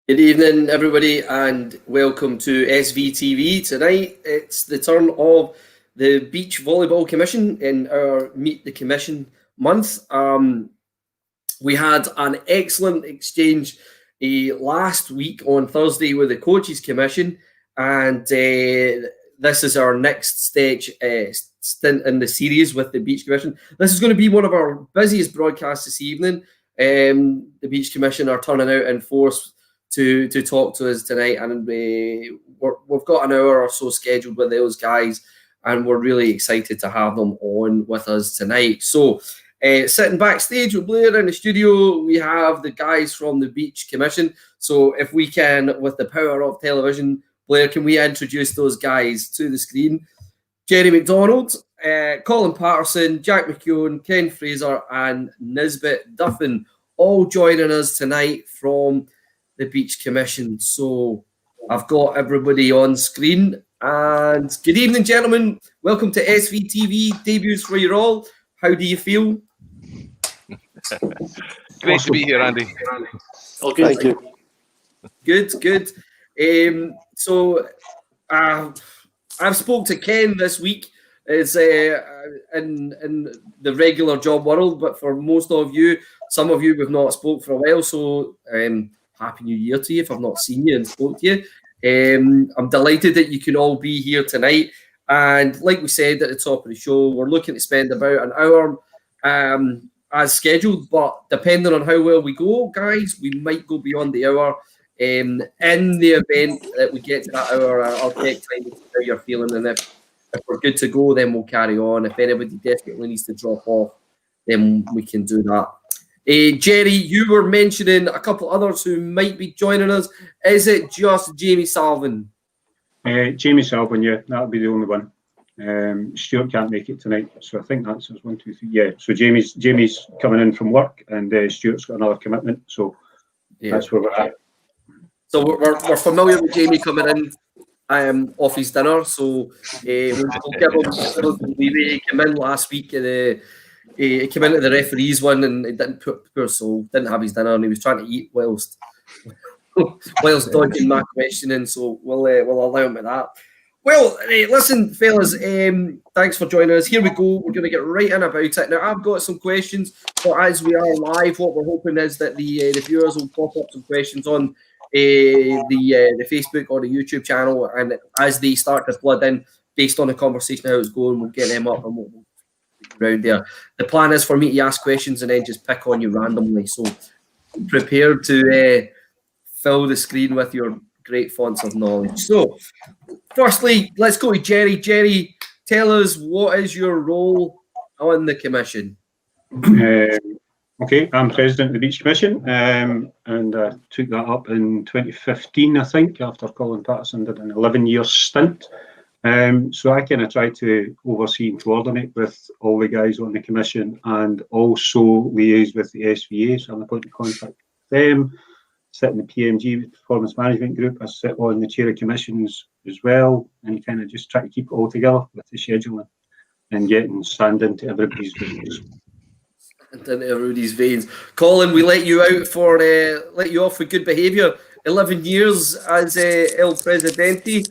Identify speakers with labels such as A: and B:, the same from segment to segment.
A: Good evening, everybody, and welcome to SVTV. Tonight, it's the turn of the Beach Volleyball Commission in our Meet the Commission month. We had an excellent exchange last week on Thursday with the Coaches Commission, and this is our next stage stint in the series with the Beach Commission. This is going to be one of our busiest broadcasts this evening. The Beach Commission are turning out in force to talk to us tonight, and we've got an hour or so scheduled with those guys, and we're really excited to have them on with us tonight. So sitting backstage with Blair in the studio, we have the guys from the Beach Commission. So if we can, with the power of television, Blair, can we introduce those guys to the screen? Jerry McDonald, Colin Patterson, Jack McKeown, Ken Fraser, and Nisbet Duffin, all joining us tonight from the Beach Commission. So I've got everybody on screen. And good evening, gentlemen. Welcome to SVTV Debuts for You All. How do you feel?
B: Great to be here, Andy.
C: Oh, good. Thank you.
A: Good. So I've spoke to Ken this week. It's in the regular job world, but for most of you, some of you we've not spoke for a while. So Happy New Year to you if I've not seen you and spoke to you. I'm delighted that you can all be here tonight. And like we said at the top of the show, we're looking to spend about an hour as scheduled, but depending on how well we go, guys, we might go beyond the hour. In the event that we get to that hour, I'll take time to see how you're feeling. And if we're good to go, then we'll carry on. If anybody desperately needs to drop off, then we can do that. Jerry, you were mentioning a couple others who might be joining us. Is it just Jamie Salvin?
D: Jamie Salvin, yeah, that'll be the only one. Stuart can't make it tonight, so I think that's 1, 2, 3. Yeah, so Jamie's coming in from work, and Stuart's got another commitment, so that's where we're at.
A: So we're familiar with Jamie coming in off his dinner, so we'll give him leeway. He came in last week. He came into the referees one, and he didn't have his dinner, and he was trying to eat whilst dodging my questioning. So we'll allow him with that. Well, listen, fellas, thanks for joining us. Here we go. We're going to get right in about it. Now, I've got some questions, but as we are live, what we're hoping is that the viewers will pop up some questions on the Facebook or the YouTube channel, and as they start to flood in, based on the conversation how it's going, we'll get them up and we'll around there. The plan is for me to ask questions and then just pick on you randomly. So prepared to fill the screen with your great fonts of knowledge. So firstly, let's go to Jerry. Jerry, tell us, what is your role on the commission?
D: Okay, I'm president of the Beach Commission, and I took that up in 2015, I think, after Colin Patterson did an 11-year stint. So I kind of try to oversee and coordinate with all the guys on the commission, and also liaise with the SVA. So I'm a point of contact with them. Sit in the PMG, Performance Management Group. I sit on the chair of commissions as well, and kind of just try to keep it all together with the scheduling and getting sand into everybody's veins.
A: Into everybody's veins. Colin, we let you off for good behaviour. 11 years as El Presidente.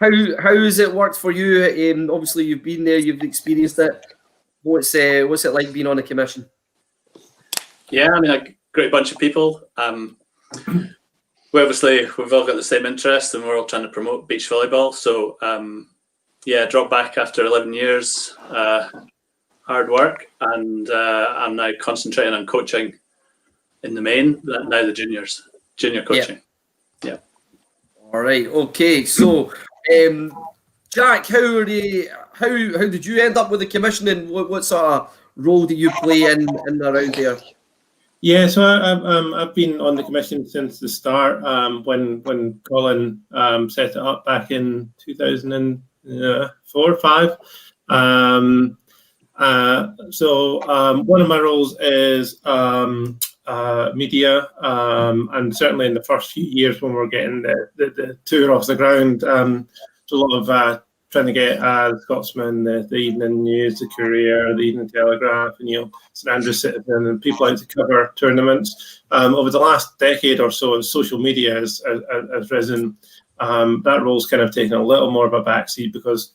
A: How has it worked for you? Obviously, you've been there, you've experienced it. What's it like being on a commission?
C: Yeah, I mean, a great bunch of people. We've all got the same interest, and we're all trying to promote beach volleyball. So, dropped back after 11 years, hard work, and I'm now concentrating on coaching in the main. Now the junior coaching. Yeah.
A: All right. Okay. So, Jack, how did you end up with the commission, and what sort of role do you play in around there?
E: Yeah, so I've been on the commission since the start. When Colin set it up back in 2004 or 5. So one of my roles is media, and certainly in the first few years when we're getting the tour off the ground, there's a lot of trying to get the Scotsman, the Evening News, the Courier, the Evening Telegraph, and St Andrews Citizen, and people out to cover tournaments. Over the last decade or so, as social media has risen, that role's kind of taken a little more of a backseat because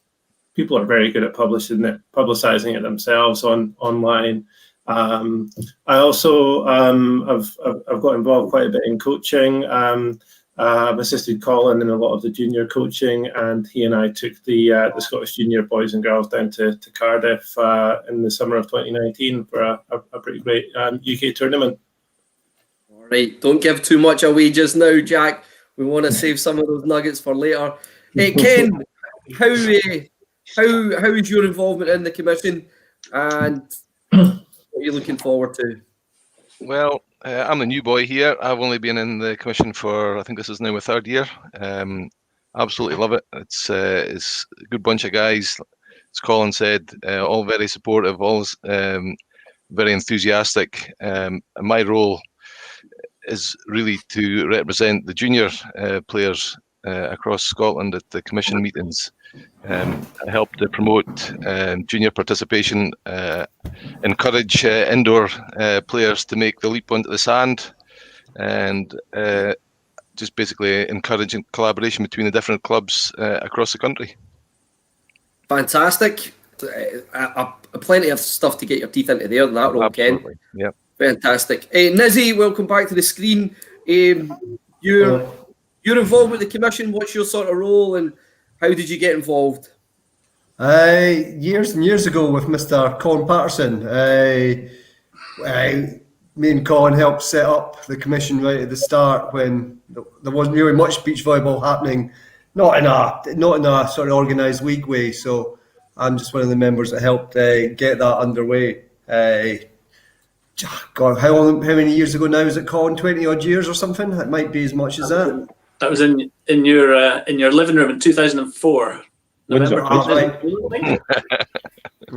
E: people are very good at publicising it themselves online. I also I've got involved quite a bit in coaching. I've assisted Colin in a lot of the junior coaching, and he and I took the Scottish junior boys and girls down to Cardiff in the summer of 2019 for a pretty great UK tournament.
A: All right, don't give too much away just now, Jack. We want to save some of those nuggets for later. Ken, how is your involvement in the commission, and what are you looking forward to?
B: Well, I'm the new boy here. I've only been in the commission for, I think this is now my 3rd year. Absolutely love it. It's a good bunch of guys. As Colin said, all very supportive, all very enthusiastic. And my role is really to represent the junior players across Scotland at the commission meetings. I help to promote junior participation, encourage indoor players to make the leap onto the sand, and just basically encouraging collaboration between the different clubs across the country.
A: Fantastic. Plenty of stuff to get your teeth into there in that role, Ken.
B: Yeah.
A: Fantastic. Nizzy, welcome back to the screen. You're involved with the commission. What's your sort of role, and how did you get involved?
F: Years and years ago with Mr. Colin Patterson. Me and Colin helped set up the commission right at the start when there wasn't really much beach volleyball happening, not in a sort of organised league way. So I'm just one of the members that helped get that underway. God, how many years ago now is it, Colin? 20 odd years or something? It might be as much as that.
C: That was in your living room in 2004.
D: Windsor.
F: Right.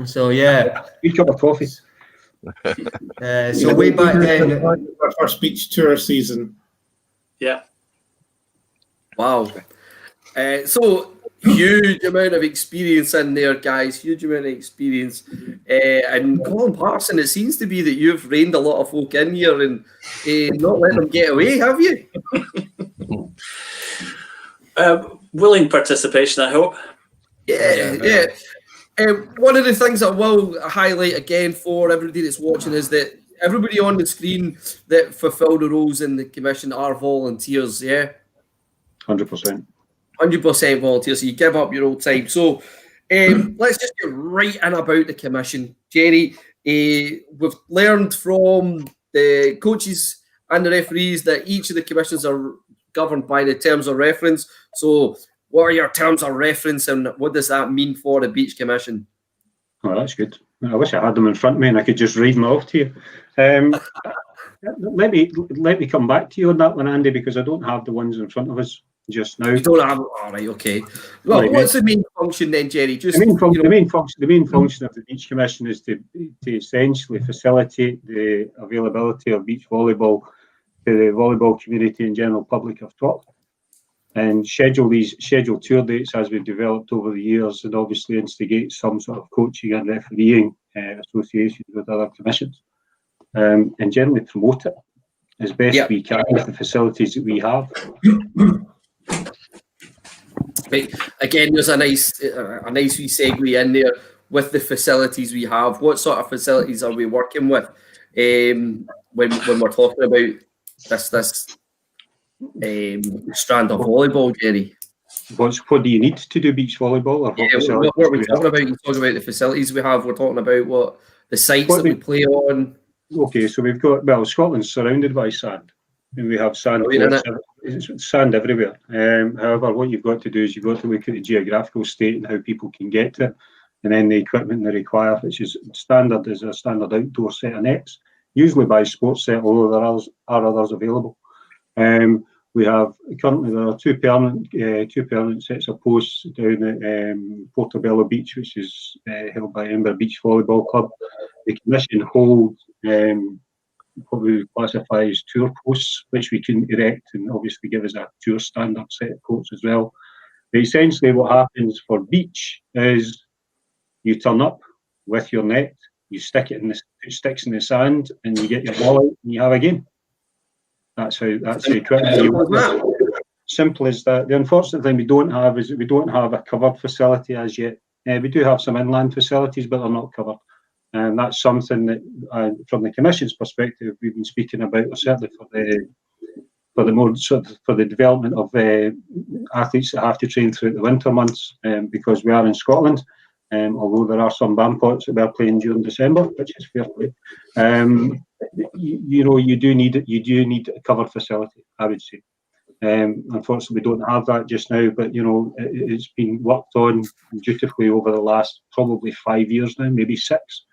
F: So yeah,
D: Good cup of coffee.
F: so way back then.
E: Our first beach tour season.
C: Yeah.
A: Wow. So huge amount of experience in there, guys. Huge amount of experience. And Colin Patterson, it seems to be that you've reined a lot of folk in here and not let them get away, have you?
C: Willing participation, I hope.
A: Yeah. One of the things I will highlight again for everybody that's watching is that everybody on the screen that fulfil the roles in the commission are volunteers, yeah?
D: 100%.
A: 100% volunteers, so you give up your old time. So let's just get right in about the commission. Jerry, we've learned from the coaches and the referees that each of the commissions are governed by the terms of reference. So what are your terms of reference, and what does that mean for the Beach Commission?
D: Oh, that's good. I wish I had them in front of me and I could just read them off to you. Let me come back to you on that one, Andy, because I don't have the ones in front of us just now.
A: You don't have. All right, okay. Well,
D: Right,
A: what's the main function then, Jerry? Just
D: The main function of the Beach Commission is to essentially facilitate the availability of beach volleyball to the volleyball community and general public of Scotland, and schedule tour dates as we've developed over the years, and obviously instigate some sort of coaching and refereeing associations with other commissions, and generally promote it as best we can with the facilities that we have.
A: Right. Again, there's a nice wee segue in there with the facilities we have. What sort of facilities are we working with when we're talking about this strand of volleyball, Jerry?
D: What do you need to do beach volleyball? Or
A: what are we talking about? You're talking about the facilities we have. We're talking about what the sites that we play on.
D: Okay, so we've got, Scotland's surrounded by sand, and we have sand. Sand everywhere. However, what you've got to do is you've got to look at the geographical state and how people can get to it, and then the equipment they require, which is standard, is a standard outdoor set of nets, usually by Sports Set, although there are others available. We have currently there are two permanent sets of posts down at Portobello Beach, which is held by Edinburgh Beach Volleyball Club. The commission holds what we classify as tour posts, which we can erect and obviously give us a tour standard set of courts as well. Essentially, what happens for beach is you turn up with your net, you stick it in the it sticks in the sand, and you get your ball out, and you have a game. That's how simple as that. The unfortunate thing we don't have is that we don't have a covered facility as yet. We do have some inland facilities, but they're not covered. And that's something that, from the Commission's perspective, we've been speaking about, certainly for the development of athletes that have to train throughout the winter months, because we are in Scotland. Although there are some Bampots that we're playing during December, which is fair play. You do need a covered facility, I would say. Unfortunately, we don't have that just now, but it's been worked on dutifully over the last probably 5 years now, maybe 6,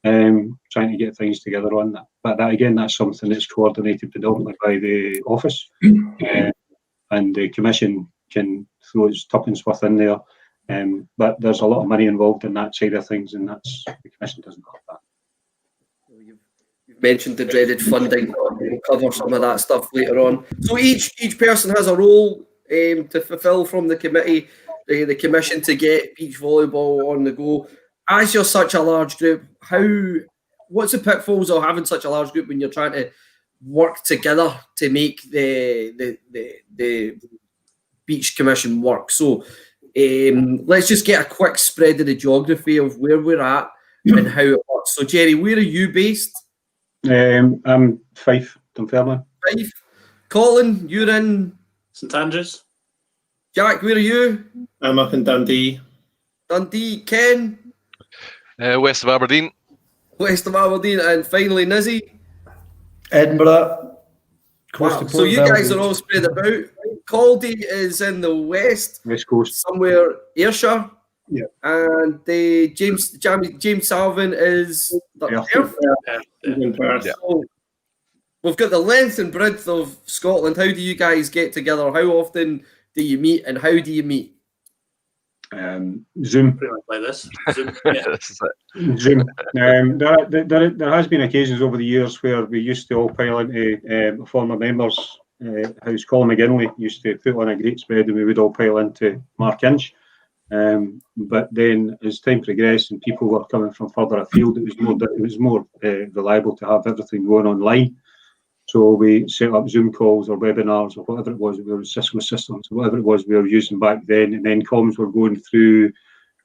D: trying to get things together on that. But that's something that's coordinated predominantly by the office, and the Commission can throw its tuppence worth in there. But there's a lot of money involved in that side of things, and the Commission doesn't have that.
A: You've mentioned the dreaded funding. We'll cover some of that stuff later on. So each person has a role to fulfil from the committee, the Commission, to get beach volleyball on the go. As you're such a large group, what's the pitfalls of having such a large group when you're trying to work together to make the Beach Commission work? So let's just get a quick spread of the geography of where we're at and how it works. So Jerry, where are you based?
D: I'm Fife, Dunfermline.
A: Fife. Colin, you're in
C: St Andrews.
A: Jack, where are you?
E: I'm up in Dundee.
A: Dundee. Ken?
B: West of Aberdeen.
A: West of Aberdeen. And finally, Nizzy?
F: Edinburgh.
A: Wow. So you guys are all spread about. Caldy is in the west,
D: West Coast,
A: somewhere Ayrshire.
D: Yeah.
A: And James Salvin is Perth.
E: Yeah.
A: So we've got the length and breadth of Scotland. How do you guys get together? How often do you meet, and how do you meet?
D: Zoom.
C: Pretty much like this. Zoom. Yeah.
D: Zoom. There has been occasions over the years where we used to all pile into former members' house. Colin McGinley used to put on a great spread, and we would all pile into Mark Inch. But then, as time progressed and people were coming from further afield, it was more reliable to have everything going online. So we set up Zoom calls or webinars or whatever it was. We were Cisco systems, whatever it was we were using back then, and then comms were going through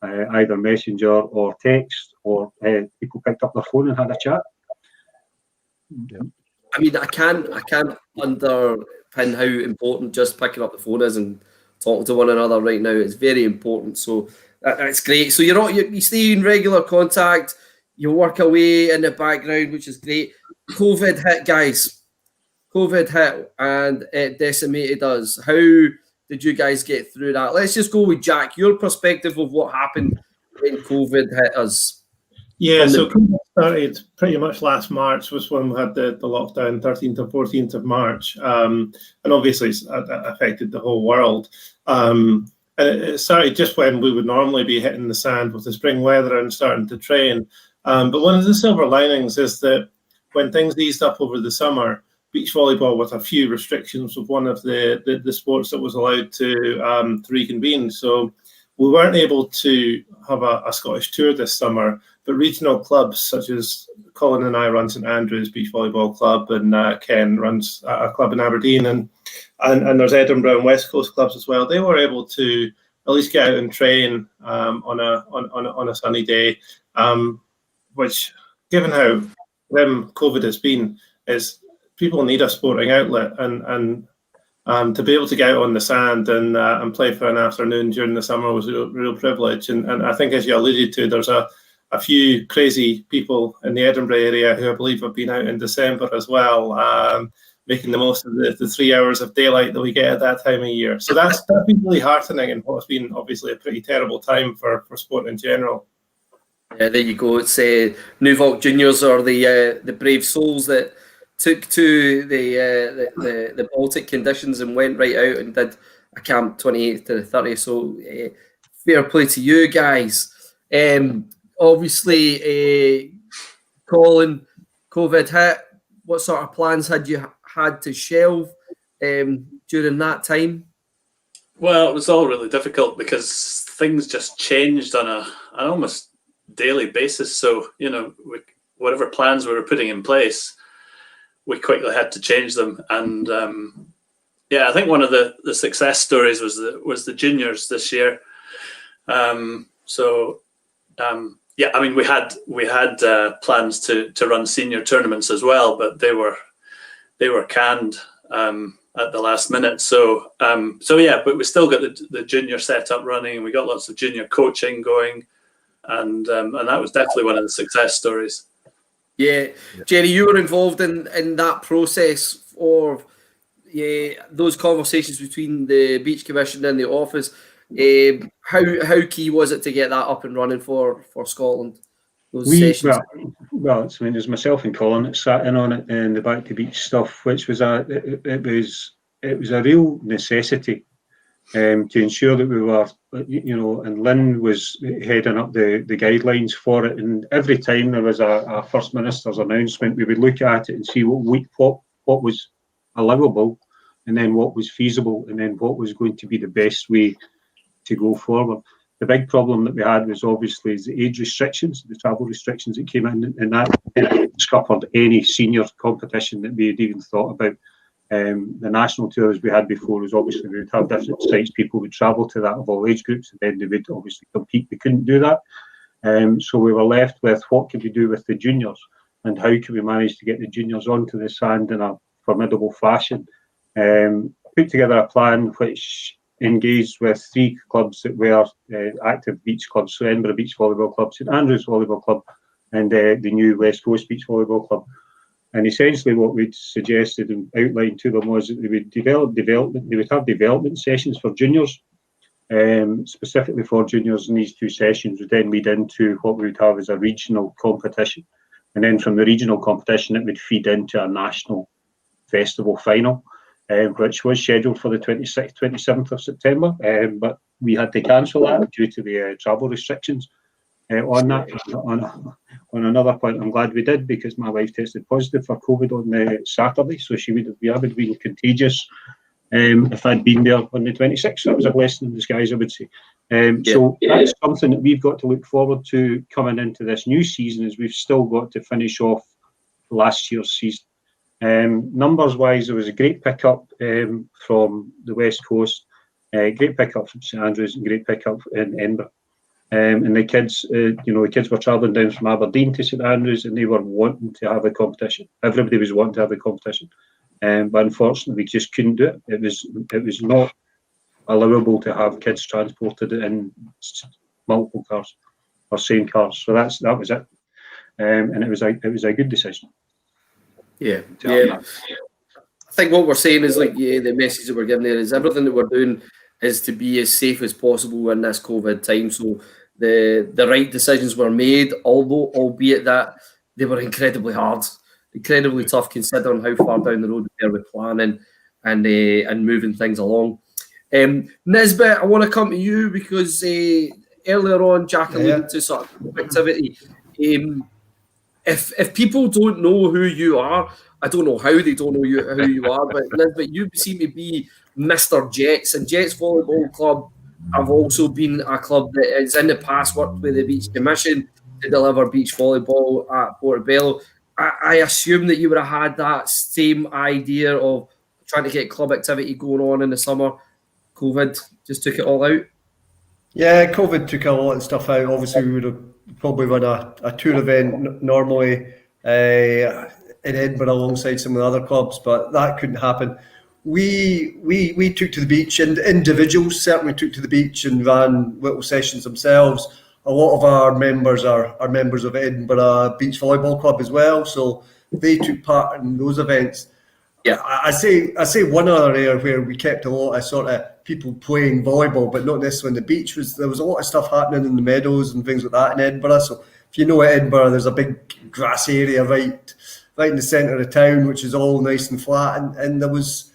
D: either Messenger or text, or people picked up their phone and had a chat.
B: Yeah.
A: I mean, I can't underpin how important just picking up the phone is and talking to one another right now. It's very important. So that's great. So you stay in regular contact. You work away in the background, which is great. COVID hit, guys. COVID hit and it decimated us. How did you guys get through that? Let's just go with Jack. Your perspective of what happened when COVID hit us.
E: Yeah, so COVID started pretty much last March was when we had the lockdown, 13th or 14th of March. And obviously it affected the whole world. And it started just when we would normally be hitting the sand with the spring weather and starting to train. But one of the silver linings is that when things eased up over the summer, beach volleyball, with a few restrictions, was one of the sports that was allowed to reconvene. So we weren't able to have a Scottish tour this summer, but regional clubs such as Colin and I run St Andrews Beach Volleyball Club, and Ken runs a club in Aberdeen, and there's Edinburgh and West Coast clubs as well. They were able to at least get out and train on a sunny day, which, given how grim COVID has been, is people need a sporting outlet, and to be able to get out on the sand and play for an afternoon during the summer was a real privilege. And I think, as you alluded to, there's a few crazy people in the Edinburgh area who I believe have been out in December as well, making the most of the 3 hours of daylight that we get at that time of year. So that's been really heartening, and what's been obviously a pretty terrible time for sport in general.
A: Yeah, there you go. It's Nuvalk Juniors, or the brave souls that took to the Baltic conditions and went right out and did a camp 28th to the 30th. So fair play to you guys. Obviously, Colin, COVID hit. What sort of plans had you had to shelve during that time?
C: Well, it was all really difficult because things just changed on an almost daily basis. So, whatever plans we were putting in place, we quickly had to change them. And I think one of the success stories was the juniors this year. We had plans to run senior tournaments as well, but they were canned at the last minute. But we still got the junior setup running, and we got lots of junior coaching going, and that was definitely one of the success stories.
A: Yeah, Jerry, you were involved in that process of those conversations between the Beach Commission and the office. How key was it to get that up and running for Scotland? Sessions?
D: Well, I mean, there's myself and Colin that sat in on it and the Back to Beach stuff, which was it was a real necessity to ensure that we were, and Lynn was heading up the guidelines for it. And every time there was a First Minister's announcement, we would look at it and see what was allowable, and then what was feasible, and then what was going to be the best way to go forward. The big problem that we had was obviously the age restrictions, the travel restrictions that came in, and that scuppered any senior competition that we had even thought about. The national tours we had before was obviously we would have different sites, people would travel to that of all age groups, and then they would obviously compete. We couldn't do that. So we were left with what could we do with the juniors, and how could we manage to get the juniors onto the sand in a formidable fashion. Put together a plan which engaged with 3 clubs that were active beach clubs, so Edinburgh Beach Volleyball Club, St Andrews Volleyball Club, and the new West Coast Beach Volleyball Club. And essentially what we'd suggested and outlined to them was that they would they would have development sessions for juniors, specifically for juniors, and these 2 sessions would then lead into what we would have as a regional competition. And then from the regional competition, it would feed into a national festival final, which was scheduled for the 26th, 27th of September, but we had to cancel that due to the travel restrictions. On that, on another point, I'm glad we did, because my wife tested positive for COVID on the Saturday, so she would have been contagious if I'd been there on the 26th. So it was a blessing in disguise, I would say. So that's something that we've got to look forward to coming into this new season, as we've still got to finish off last year's season. Numbers wise, there was a great pickup from the West Coast, great pickup from St Andrews, and great pickup in Edinburgh. And the kids, the kids were travelling down from Aberdeen to St Andrews, and they were wanting to have a competition. Everybody was wanting to have a competition, but unfortunately, we just couldn't do it. It was not allowable to have kids transported in multiple cars or same cars. So that was it, and it was a good decision.
A: Yeah. I think what we're saying is the message that we're giving there is everything that we're doing is to be as safe as possible in this COVID time. So the right decisions were made, albeit that they were incredibly hard, incredibly tough, considering how far down the road we were with planning and moving things along. Nisbet, I want to come to you because earlier on Jack alluded to sort of activity. If people don't know who you are, I don't know how they don't know who you are, but Nisbet, you seem to be Mr. Jets, and Jets Volleyball Club have also been a club that has in the past worked with the Beach Commission to deliver beach volleyball at Portobello. I assume that you would have had that same idea of trying to get club activity going on in the summer. COVID just took it all out.
F: Yeah, COVID took a lot of stuff out. Obviously, we would have probably run a tour event normally in Edinburgh alongside some of the other clubs, but that couldn't happen. We took to the beach, and individuals certainly took to the beach and ran little sessions themselves. A lot of our members are members of Edinburgh Beach Volleyball Club as well, so they took part in those events. Yeah, I say one other area where we kept a lot of sort of people playing volleyball, but not necessarily on the beach. There was a lot of stuff happening in the meadows and things like that in Edinburgh. So if you know Edinburgh, there's a big grass area right in the centre of town, which is all nice and flat, and there was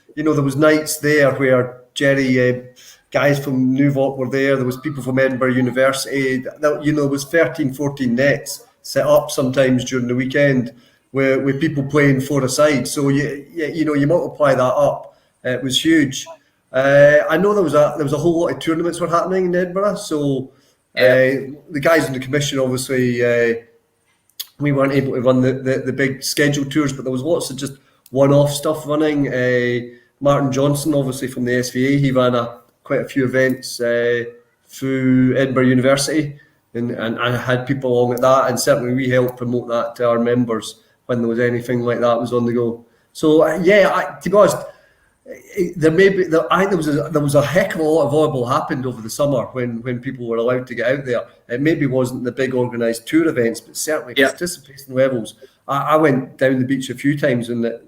F: nights there where Jerry, guys from Nuvok were there. There was people from Edinburgh University. There was 13, 14 nets set up sometimes during the weekend with people playing 4-a-side. So you multiply that up. It was huge. I know there was a whole lot of tournaments were happening in Edinburgh, so the guys in the commission obviously we weren't able to run the big scheduled tours, but there was lots of just one-off stuff running. Martin Johnson, obviously from the SVA, he ran quite a few events through Edinburgh University, and I had people along at that, and certainly we helped promote that to our members when there was anything like that was on the go. So to be honest, there was a heck of a lot of volleyball happened over the summer when people were allowed to get out there. It maybe wasn't the big organised tour events, but certainly participation levels. I went down the beach a few times, and there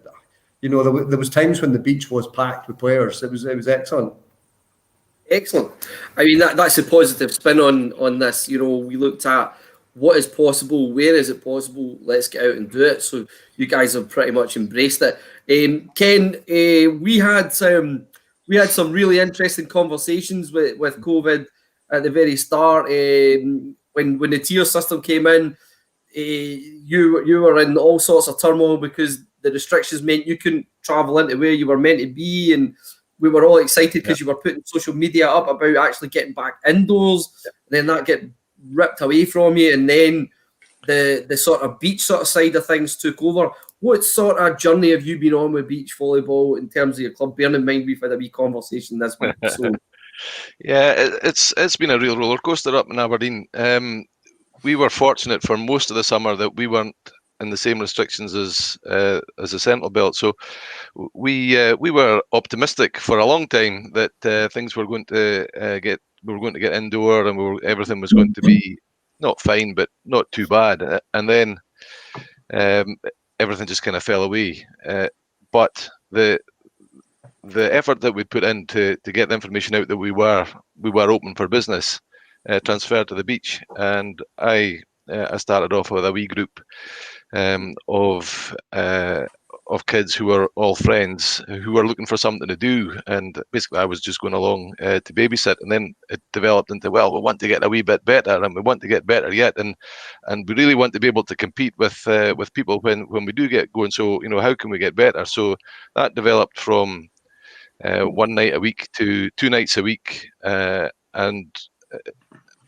F: was times when the beach was packed with players. It was excellent.
A: Excellent. I mean, that's a positive spin on this. You know, we looked at what is possible, where is it possible, let's get out and do it. So you guys have pretty much embraced it. Ken, we had some really interesting conversations with COVID at the very start. When the tier system came in, you were in all sorts of turmoil because the restrictions meant you couldn't travel into where you were meant to be, and we were all excited because you were putting social media up about actually getting back indoors, and then that get ripped away from you, and then the sort of beach sort of side of things took over. What sort of journey have you been on with beach volleyball in terms of your club? Bearing in mind we've had a wee conversation this week. So.
B: Yeah, it's been a real roller coaster up in Aberdeen. We were fortunate for most of the summer that we weren't in the same restrictions as the Central Belt, so we were optimistic for a long time that things were going to get indoor, and everything was going to be not fine but not too bad, and then everything just kind of fell away. But the effort that we put in to get the information out that we were open for business transferred to the beach, and I started off with a wee group of kids who were all friends who were looking for something to do, and basically I was just going along to babysit, and then it developed into, well, we want to get a wee bit better, and we want to get better yet, and we really want to be able to compete with people when we do get going. So, you know, how can we get better? So that developed from one night a week to 2 nights a week, and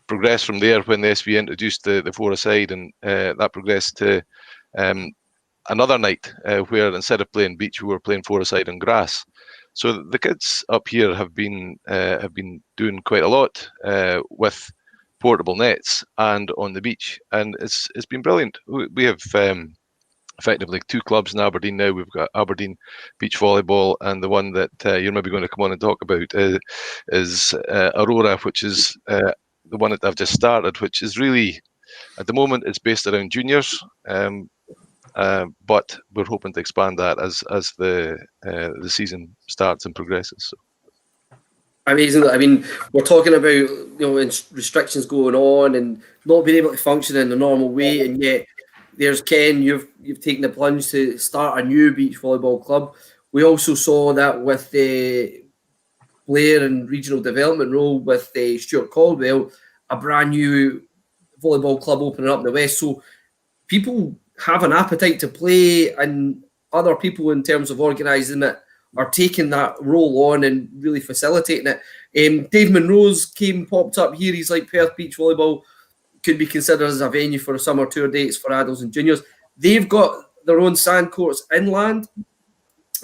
B: progressed from there when the SV introduced the four-a-side, and that progressed to another night where instead of playing beach, we were playing four-a-side on grass. So the kids up here have been doing quite a lot with portable nets and on the beach, and it's been brilliant. We have effectively 2 clubs in Aberdeen now. We've got Aberdeen Beach Volleyball, and the one that you're maybe going to come on and talk about is Aurora, which is the one that I've just started, which is really, at the moment, it's based around juniors, but we're hoping to expand that as the season starts and progresses. So.
A: Amazing. I mean, we're talking about restrictions going on and not being able to function in the normal way, and yet there's Ken. You've taken the plunge to start a new beach volleyball club. We also saw that with the Blair and regional development role with Stuart Caldwell, a brand new volleyball club opening up in the West. So people have an appetite to play, and other people in terms of organising it are taking that role on and really facilitating it. Dave Monroe's popped up here. He's like, Perth Beach Volleyball could be considered as a venue for summer tour dates for adults and juniors. They've got their own sand courts inland,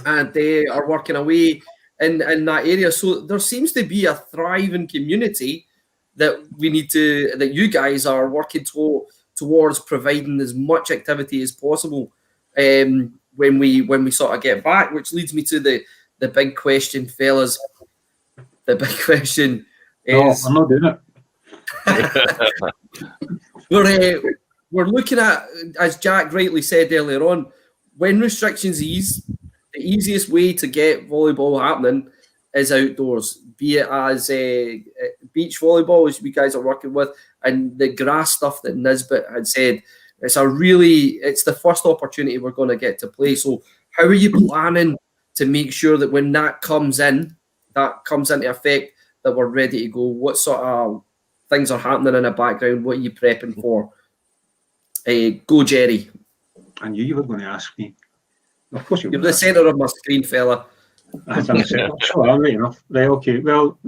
A: and they are working away in that area. So there seems to be a thriving community that you guys are working towards providing as much activity as possible when we sort of get back, which leads me to the big question, fellas. The big question is...
D: No, I'm not doing it.
A: We're looking at, as Jack rightly said earlier on, when restrictions ease, the easiest way to get volleyball happening is outdoors, be it as a beach volleyball, as you guys are working with, and the grass stuff that Nisbet had said. It's the first opportunity we're going to get to play. So how are you planning to make sure that when that comes into effect, that we're ready to go? What sort of things are happening in the background? What are you prepping for? Go, Jerry.
D: I knew you were going to ask me. Of course
A: You're the centre of my screen, fella.
D: I think so. Sure, right enough. Right, okay. Well,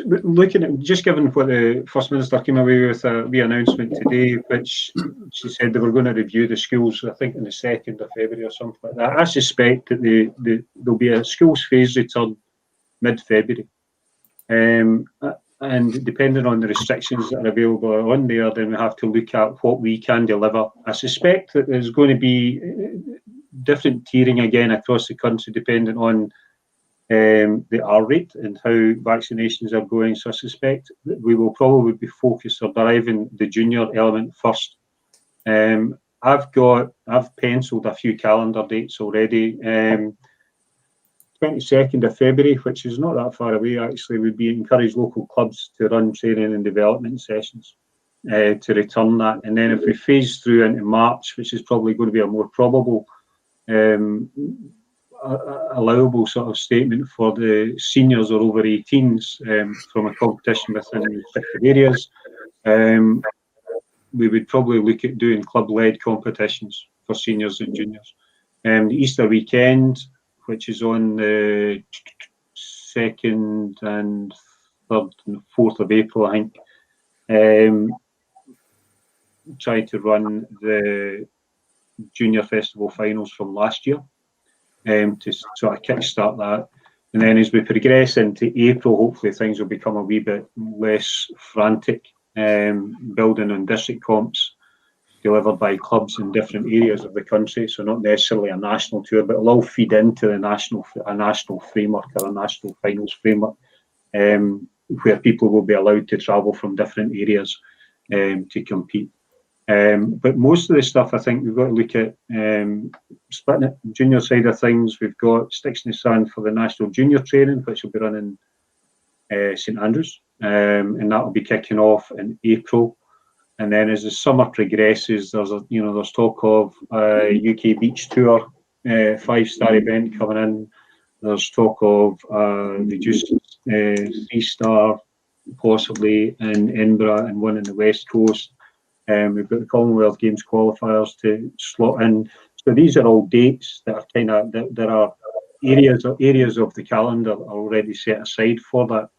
D: looking at just given what the First Minister came away with a wee announcement today, which she said they were going to review the schools, I think, on the 2nd of February or something like that. I suspect that there'll be a schools phase return mid-February. And depending on the restrictions that are available on there, then we have to look at what we can deliver. I suspect that there's going to be different tiering again across the country, depending on the R rate and how vaccinations are going. So I suspect that we will probably be focused on deriving the junior element first. I've penciled a few calendar dates already. 22nd of February, which is not that far away actually, would be encourage local clubs to run training and development sessions to return that. And then if we phase through into March, which is probably going to be a more probable allowable sort of statement for the seniors or over 18s from a competition within restricted areas, we would probably look at doing club-led competitions for seniors and juniors. The Easter weekend, which is on the 2nd and 3rd and 4th of April, I think. Try to run the junior festival finals from last year to sort of kickstart that. And then as we progress into April, hopefully things will become a wee bit less frantic, building on district comps delivered by clubs in different areas of the country, so not necessarily a national tour, but it'll all feed into a national framework or a national finals framework, where people will be allowed to travel from different areas to compete. But most of the stuff, I think we've got to look at splitting it. Junior side of things, we've got Sticks in the Sand for the national junior training, which will be running St Andrews, and that will be kicking off in April. And then as the summer progresses, there's talk of UK Beach Tour 5-star event coming in. There's talk of reduced 3-star possibly in Edinburgh and one in the West Coast. We've got the Commonwealth Games qualifiers to slot in. So these are all dates that are there are areas of the calendar already set aside for that.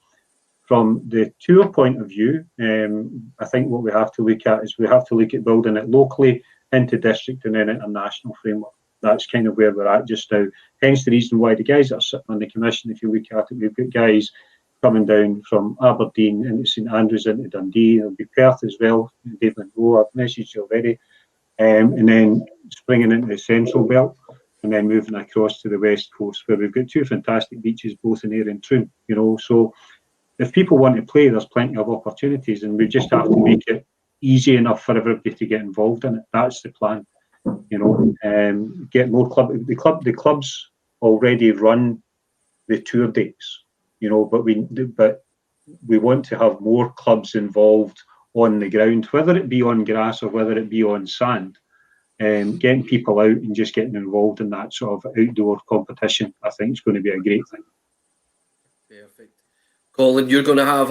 D: From the tour point of view, I think what we have to look at is we have to look at building it locally into district and then into national framework. That's kind of where we're at just now. Hence the reason why the guys that are sitting on the commission, if you look at it, we've got guys coming down from Aberdeen into St Andrews into Dundee. There'll be Perth as well. David Monroe, I've messaged you already. And then springing into the Central Belt and then moving across to the West Coast, where we've got two fantastic beaches, both in Ayr and Troon. So if people want to play, there's plenty of opportunities, and we just have to make it easy enough for everybody to get involved in it. That's the plan. Get more club. The clubs already run the tour dates, but we want to have more clubs involved on the ground, whether it be on grass or whether it be on sand. Getting people out and just getting involved in that sort of outdoor competition, I think, is going to be a great thing.
A: Perfect. Colin, you're going to have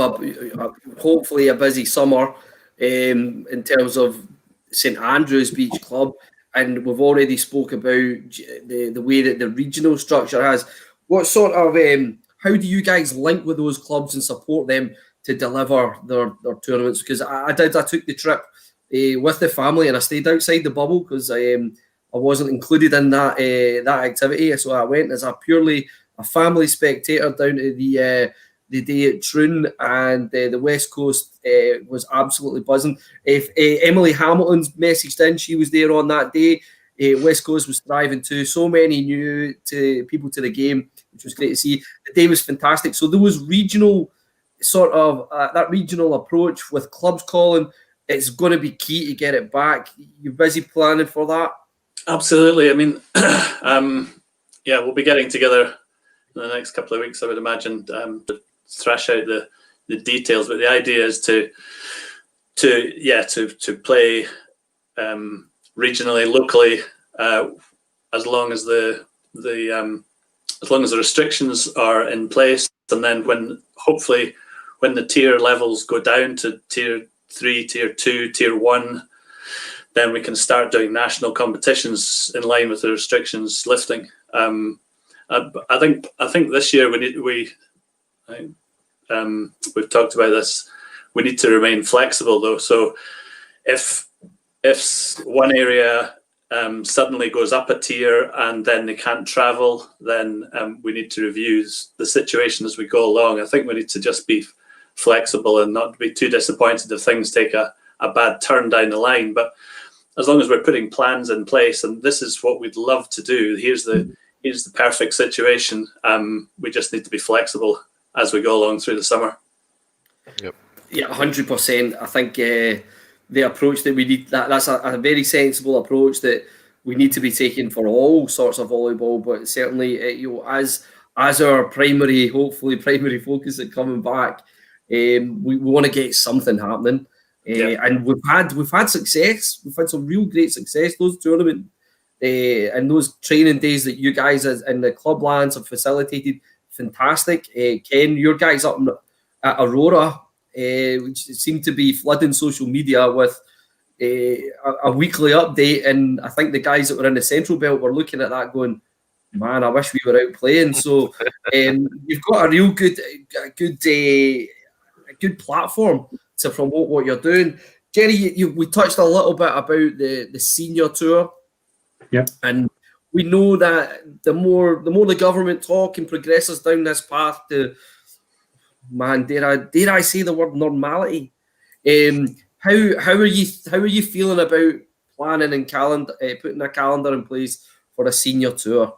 A: hopefully a busy summer in terms of St Andrews Beach Club, and we've already spoke about the way that the regional structure has. What sort of how do you guys link with those clubs and support them to deliver their tournaments? Because I took the trip with the family and I stayed outside the bubble because I wasn't included in that activity, so I went as purely a family spectator down to the day at Troon, and the West Coast was absolutely buzzing. If Emily Hamilton's messaged in, she was there on that day. West Coast was thriving too. So many new people to the game, which was great to see. The day was fantastic. So there was regional sort of that regional approach with clubs, Colin. It's going to be key to get it back. You're busy planning for that?
C: Absolutely. I mean, we'll be getting together in the next couple of weeks, I would imagine, to thrash out the details. But the idea is to play regionally, locally, as long as the restrictions are in place, and then when the tier levels go down to tier 3, tier 2, tier 1, then we can start doing national competitions in line with the restrictions lifting. I think this year we've talked about this. We need to remain flexible though. So if one area suddenly goes up a tier and then they can't travel, then we need to review the situation as we go along. I think we need to just be flexible and not be too disappointed if things take a bad turn down the line. But as long as we're putting plans in place, and this is what we'd love to do, here's the perfect situation. We just need to be flexible as we go along through the summer.
B: Yep.
A: Yeah, 100%. I think the approach that we need, that's a very sensible approach that we need to be taking for all sorts of volleyball, but certainly as our hopefully primary focus at coming back, we want to get something happening. And we've had success. We've had some real great success. Those tournament and those training days that you guys in the clublands have facilitated, fantastic. Ken, your guys up at Aurora, which seemed to be flooding social media with a weekly update, and I think the guys that were in the Central Belt were looking at that going, man, I wish we were out playing. So you've got a real good platform to promote what you're doing. Jerry, we touched a little bit about the senior tour.
D: Yep.
A: And we know that the more the government talk and progresses down this path to, man, dare I say the word normality? How are you feeling about planning and putting a calendar in place for a senior tour?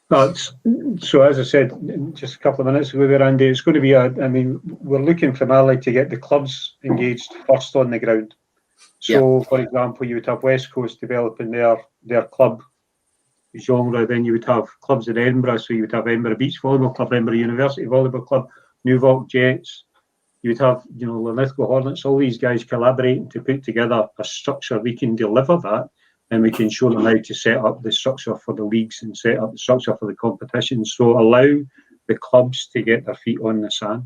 D: So as I said just a couple of minutes ago, Andy, it's going to be we're looking primarily to get the clubs engaged first on the ground. So, for example, you would have West Coast developing their club genre, then you would have clubs in Edinburgh, so you would have Edinburgh Beach Volleyball Club, Edinburgh University Volleyball Club, Newvalk Jets. You would have, Linlithgow Hornets, all these guys collaborating to put together a structure. We can deliver that, and we can show them how to set up the structure for the leagues and set up the structure for the competitions. So allow the clubs to get their feet on the sand.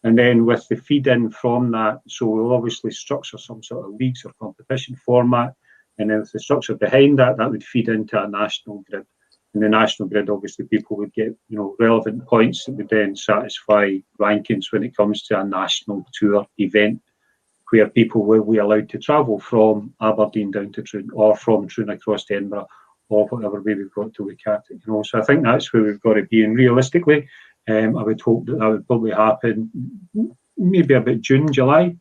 D: And then with the feed-in from that, so we'll obviously structure some sort of leagues or competition format. And then with the structure behind that, that would feed into a national grid. And the national grid, obviously, people would get, relevant points that would then satisfy rankings when it comes to a national tour event, where people will be allowed to travel from Aberdeen down to Troon, or from Troon across to Edinburgh, or whatever way we've got to look at it. So I think that's where we've got to be. And realistically, I would hope that would probably happen maybe about June, July,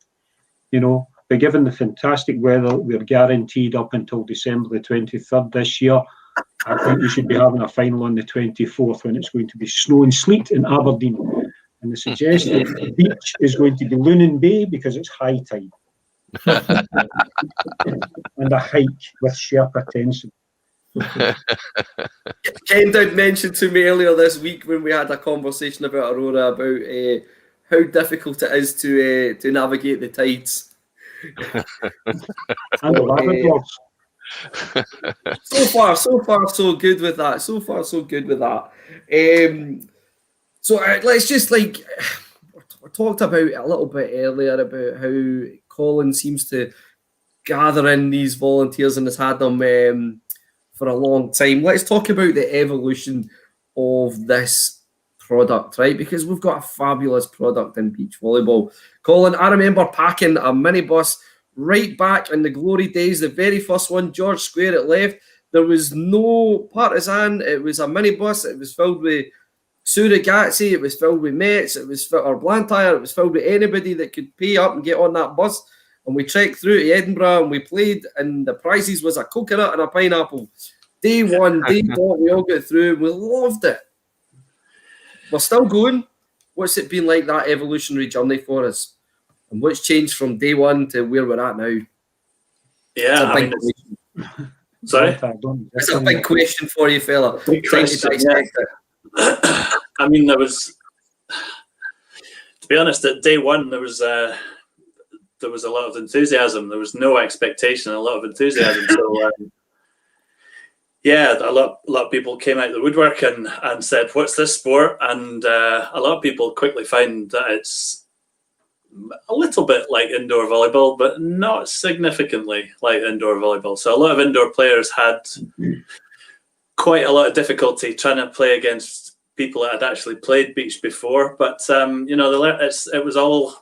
D: But given the fantastic weather we're guaranteed up until December the 23rd this year, I think we should be having a final on the 24th when it's going to be snow and sleet in Aberdeen. And the suggested beach is going to be Lunan Bay because it's high tide. And a hike with Sherpa tension.
A: Ken did mention to me earlier this week when we had a conversation about Aurora about how difficult it is to navigate the tides.
D: And the Labradors.
A: So far, so good with that. So let's just we talked about a little bit earlier about how Colin seems to gather in these volunteers and has had them for a long time. Let's talk about the evolution of this product, right? Because we've got a fabulous product in beach volleyball. Colin, I remember packing a minibus right back in the glory days, the very first one, George Square at left. There was no partisan. It was a minibus. It was filled with surrogati. It was filled with Mets. It was or Blantyre. It was filled with anybody that could pay up and get on that bus. And we trekked through to Edinburgh and we played, and the prizes was a coconut and a pineapple. Day one, day dot, we all got through and we loved it. We're still going. What's it been like, that evolutionary journey for us? And what's changed from day one to where we're at now?
C: Yeah, sorry?
A: It's a big question for you, fella.
C: Big question, yeah. I mean, there was, to be honest, at day one, there was a lot of enthusiasm. There was no expectation, a lot of enthusiasm. So, yeah, a lot of people came out of the woodwork and said, "What's this sport?" And a lot of people quickly found that it's a little bit like indoor volleyball, but not significantly like indoor volleyball. So a lot of indoor players had quite a lot of difficulty trying to play against people that had actually played beach before. But you know, it was all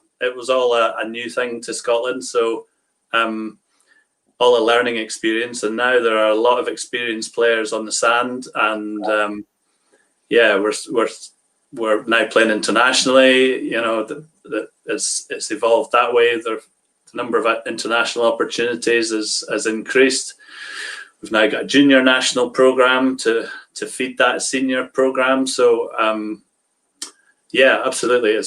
C: a new thing to Scotland, so all a learning experience. And now there are a lot of experienced players on the sand, and yeah, we're now playing internationally. You know, it's evolved that way. The number of international opportunities has increased. We've now got a junior national program to feed that senior program. So yeah, absolutely. It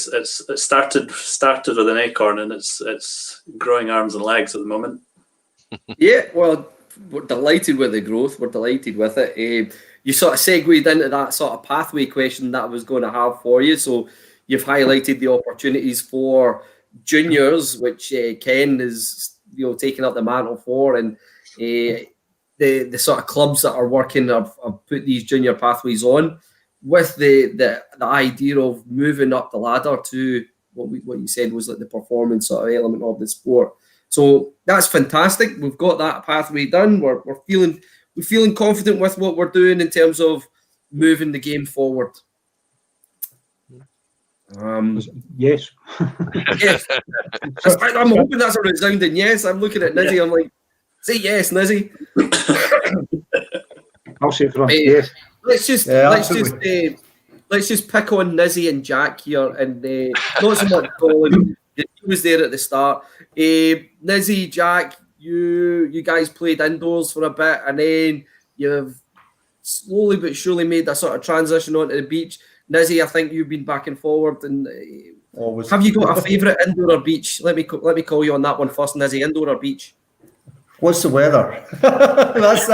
C: started with an acorn, and it's growing arms and legs at the moment.
A: Yeah, well, we're delighted with the growth. We're delighted with it. You sort of segued into that sort of pathway question that I was going to have for you. So you've highlighted the opportunities for juniors, which Ken is taking up the mantle for, and the sort of clubs that are working have put these junior pathways on, with the idea of moving up the ladder to what you said was like the performance sort of element of the sport. So that's fantastic. We've got that pathway done. We're feeling confident with what we're doing in terms of moving the game forward.
D: Yes.
A: Yes. I'm hoping that's a resounding yes. I'm looking at Nizzy. I'm like, say yes, Nizzy.
D: I'll say for yes.
A: Let's just pick on Nizzy and Jack here, and not so much Colin. He was there at the start. Nizzy, Jack, you guys played indoors for a bit, and then you've slowly but surely made that sort of transition onto the beach. Nizzy, I think you've been back and forward. And
F: Always.
A: Have you got a favourite indoor or beach? Let me call you on that one first, Nizzy. Indoor or beach?
F: What's the weather? that's the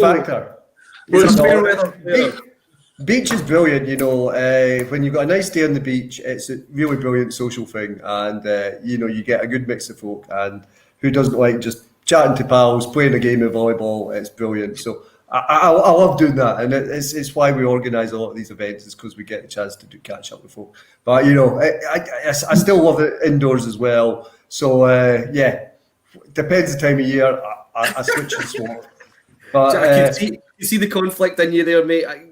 F: factor.
A: What's fair weather?
F: Beach is brilliant, when you've got a nice day on the beach, it's a really brilliant social thing, and you get a good mix of folk, and who doesn't like just chatting to pals, playing a game of volleyball? It's brilliant. So I love doing that, and it's why we organise a lot of these events, is because we get a chance to catch up with folk. But I still love it indoors as well. So yeah, depends the time of year. I switch and swap. But
A: Jack, you see the conflict in you there, mate. I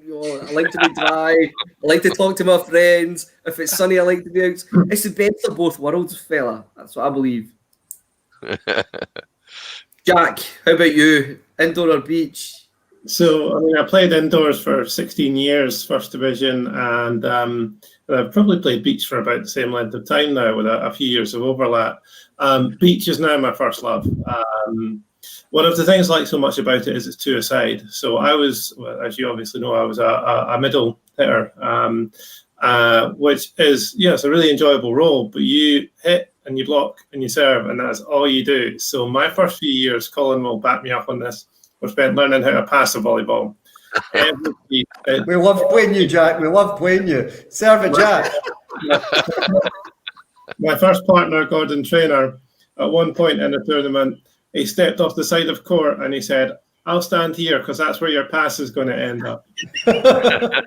A: like to be dry. I like to talk to my friends. If it's sunny, I like to be out. It's the best of both worlds, fella. That's what I believe. Jack, how about you? Indoor or beach?
E: So, I played indoors for 16 years, first division, and I've probably played beach for about the same length of time now, with a few years of overlap. Beach is now my first love. One of the things I like so much about it is it's two-a-side. So I was, as you obviously know, I was a middle hitter, which is, it's a really enjoyable role, but you hit and you block and you serve, and that's all you do. So my first few years, Colin will back me up on this, were spent learning how to pass a volleyball.
F: We love playing you, Jack. We love playing you. Serve it, Jack.
E: My first partner, Gordon Traynor, at one point in a tournament, he stepped off the side of court and he said, "I'll stand here because that's where your pass is going to end up." But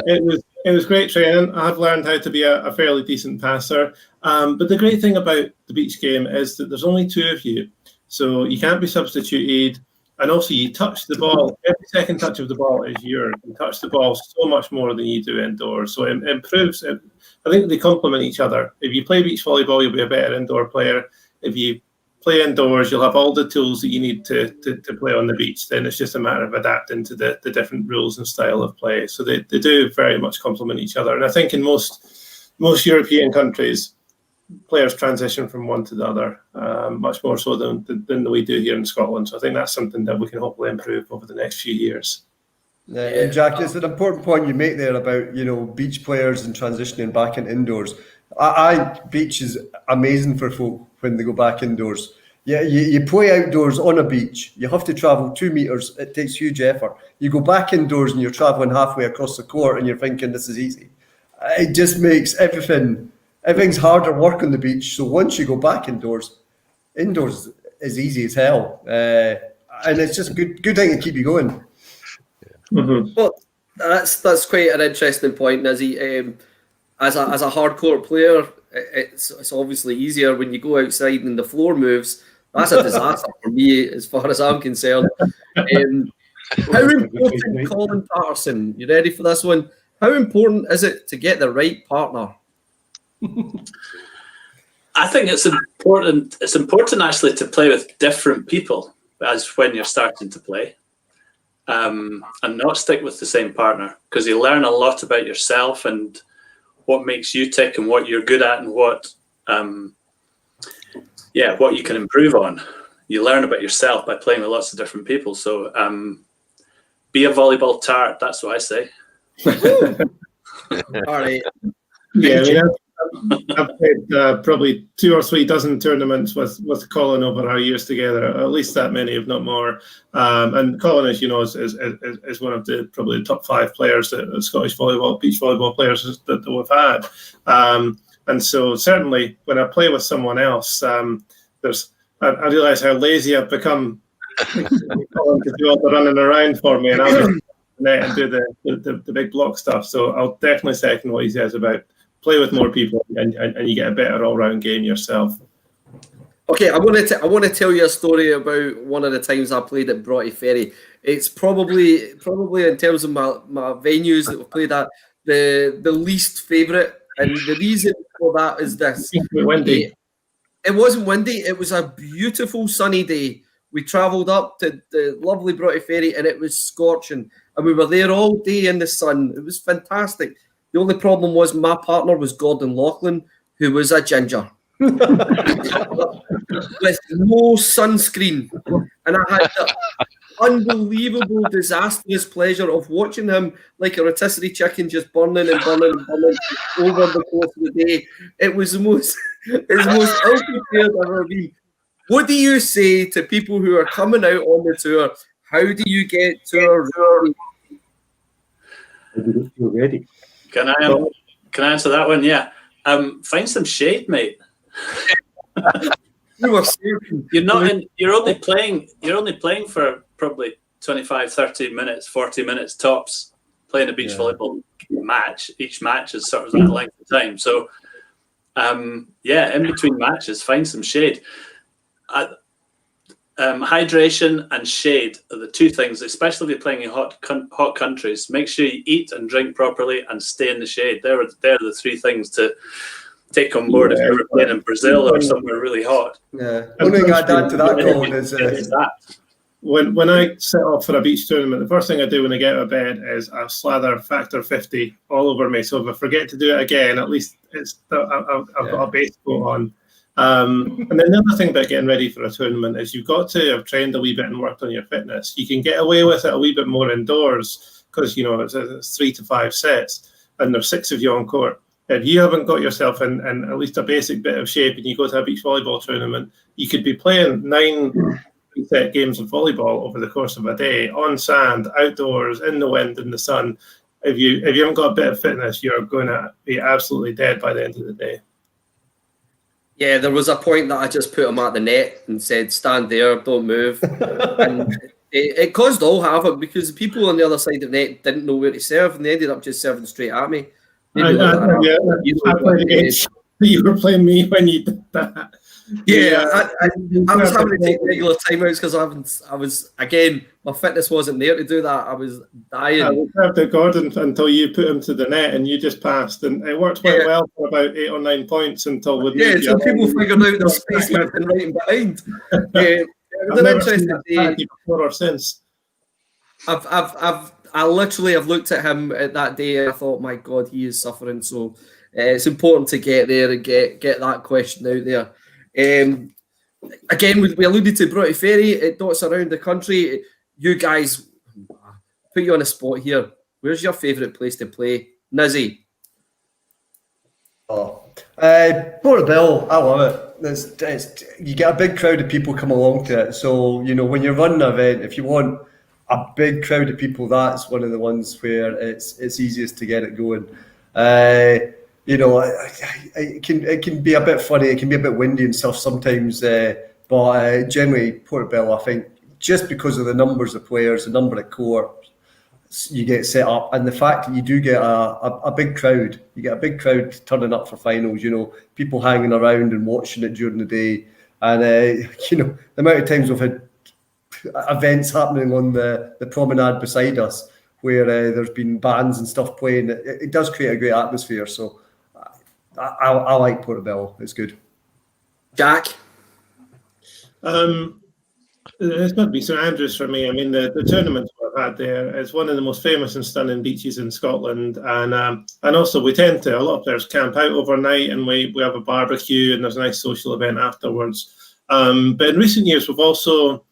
E: it was great training. I've learned how to be a fairly decent passer. But the great thing about the beach game is that there's only two of you. So you can't be substituted. And also you touch the ball. Every second touch of the ball is yours. You touch the ball so much more than you do indoors. So it improves. I think they complement each other. If you play beach volleyball, you'll be a better indoor player. If you play indoors, you'll have all the tools that you need to play on the beach. Then it's just a matter of adapting to the different rules and style of play. So they do very much complement each other. And I think in most European countries, players transition from one to the other, much more so than we do here in Scotland. So I think that's something that we can hopefully improve over the next few years.
F: And Jack, it's an important point you make there about beach players and transitioning back into indoors. Beach is amazing for folk when they go back indoors. Yeah, you play outdoors on a beach. You have to travel 2 meters. It takes huge effort. You go back indoors and you're traveling halfway across the court and you're thinking this is easy. It just makes everything's harder work on the beach. So once you go back indoors is easy as hell. And it's just a good thing to keep you going.
E: Mm-hmm.
A: Well, that's quite an interesting point, Nizzy. As a hardcore player, it's obviously easier when you go outside and the floor moves. That's a disaster for me, as far as I'm concerned. How important, Colin Patterson? You ready for this one? How important is it to get the right partner?
C: I think it's important. It's important actually to play with different people as when you're starting to play, and not stick with the same partner, because you learn a lot about yourself and what makes you tick and what you're good at and what you can improve on. You learn about yourself by playing with lots of different people. So be a volleyball tart. That's what I say.
A: All right.
E: Yeah, I mean, I've played probably 2 or 3 dozen tournaments with Colin over our years together, at least that many, if not more. And Colin, as you know, is one of the probably the top 5 players that Scottish volleyball, beach volleyball players that we've had. And so certainly when I play with someone else, I realise how lazy I've become. Colin to do all the running around for me, and I'll just net and do the big block stuff. So I'll definitely second what he says about play with more people, and you get a better all-round game yourself.
A: Okay, I want to tell you a story about one of the times I played at Broughty Ferry. It's probably in terms of my venues that we've played at, the least favourite, and the reason for that is this.
E: Windy.
A: It wasn't windy. It was a beautiful sunny day. We travelled up to the lovely Broughty Ferry, and it was scorching, and we were there all day in the sun. It was fantastic. The only problem was my partner was Gordon Laughlin, who was a ginger with no sunscreen, and I had the unbelievable, disastrous pleasure of watching him like a rotisserie chicken, just burning and burning and burning over the course of the day. It was the most ill-prepared I've ever been. What do you say to people who are coming out on the tour? How do you get tour
D: ready?
C: Can I answer that one? Yeah. Find some shade, mate. You're only playing for probably 25, 30 minutes, 40 minutes tops, playing a beach volleyball match. Each match is sort of that length of time. So in between matches, find some shade. Hydration and shade are the 2 things, especially if you're playing in hot countries. Make sure you eat and drink properly and stay in the shade. They're the 3 things to take on board if you're playing in Brazil or somewhere really hot.
F: Yeah. One thing I'd add to that, Colin, is
E: when I set up for a beach tournament, the first thing I do when I get out of bed is I slather Factor 50 all over me. So if I forget to do it again, at least I've got a base coat on. And then the other thing about getting ready for a tournament is you've got to have trained a wee bit and worked on your fitness. You can get away with it a wee bit more indoors because, it's 3 to 5 sets and there's 6 of you on court. If you haven't got yourself in at least a basic bit of shape and you go to a beach volleyball tournament, you could be playing 9 set games of volleyball over the course of a day on sand, outdoors, in the wind, in the sun. If you haven't got a bit of fitness, you're going to be absolutely dead by the end of the day.
A: Yeah, there was a point that I just put him at the net and said, stand there, don't move. And it caused all havoc because the people on the other side of the net didn't know where to serve and they ended up just serving straight at me.
E: I played against you were playing me when you did that.
A: Yeah, I was having to take regular timeouts because I was again, my fitness wasn't there to do that. I was dying.
E: I was after Gordon until you put him to the net and you just passed, and it worked quite well for about 8 or 9 points until with
A: so people figured out the space and right in behind. It was an interesting day.
E: Before or since.
A: I literally have looked at him at that day and I thought, my God, he is suffering. So it's important to get there and get that question out there. Again, we alluded to Broughty Ferry. It dots around the country. You guys, put you on a spot here. Where's your favourite place to play? Nizzy?
F: Portobello, I love it. You get a big crowd of people come along to it. So, when you're running an event, if you want a big crowd of people, that's one of the ones where it's easiest to get it going. It can be a bit funny, it can be a bit windy and stuff sometimes, but generally Portobello, I think, just because of the numbers of players, the number of courts you get set up, and the fact that you do get a big crowd. You get a big crowd turning up for finals, people hanging around and watching it during the day. And the amount of times we've had events happening on the promenade beside us where there's been bands and stuff playing, it does create a great atmosphere. So I like Portobello. It's good.
A: Jack?
E: It's got to be St Andrews for me. I mean, the tournaments we've had there is one of the most famous and stunning beaches in Scotland, and also we tend to, a lot of players camp out overnight, and we have a barbecue, and there's a nice social event afterwards. But in recent years, we've also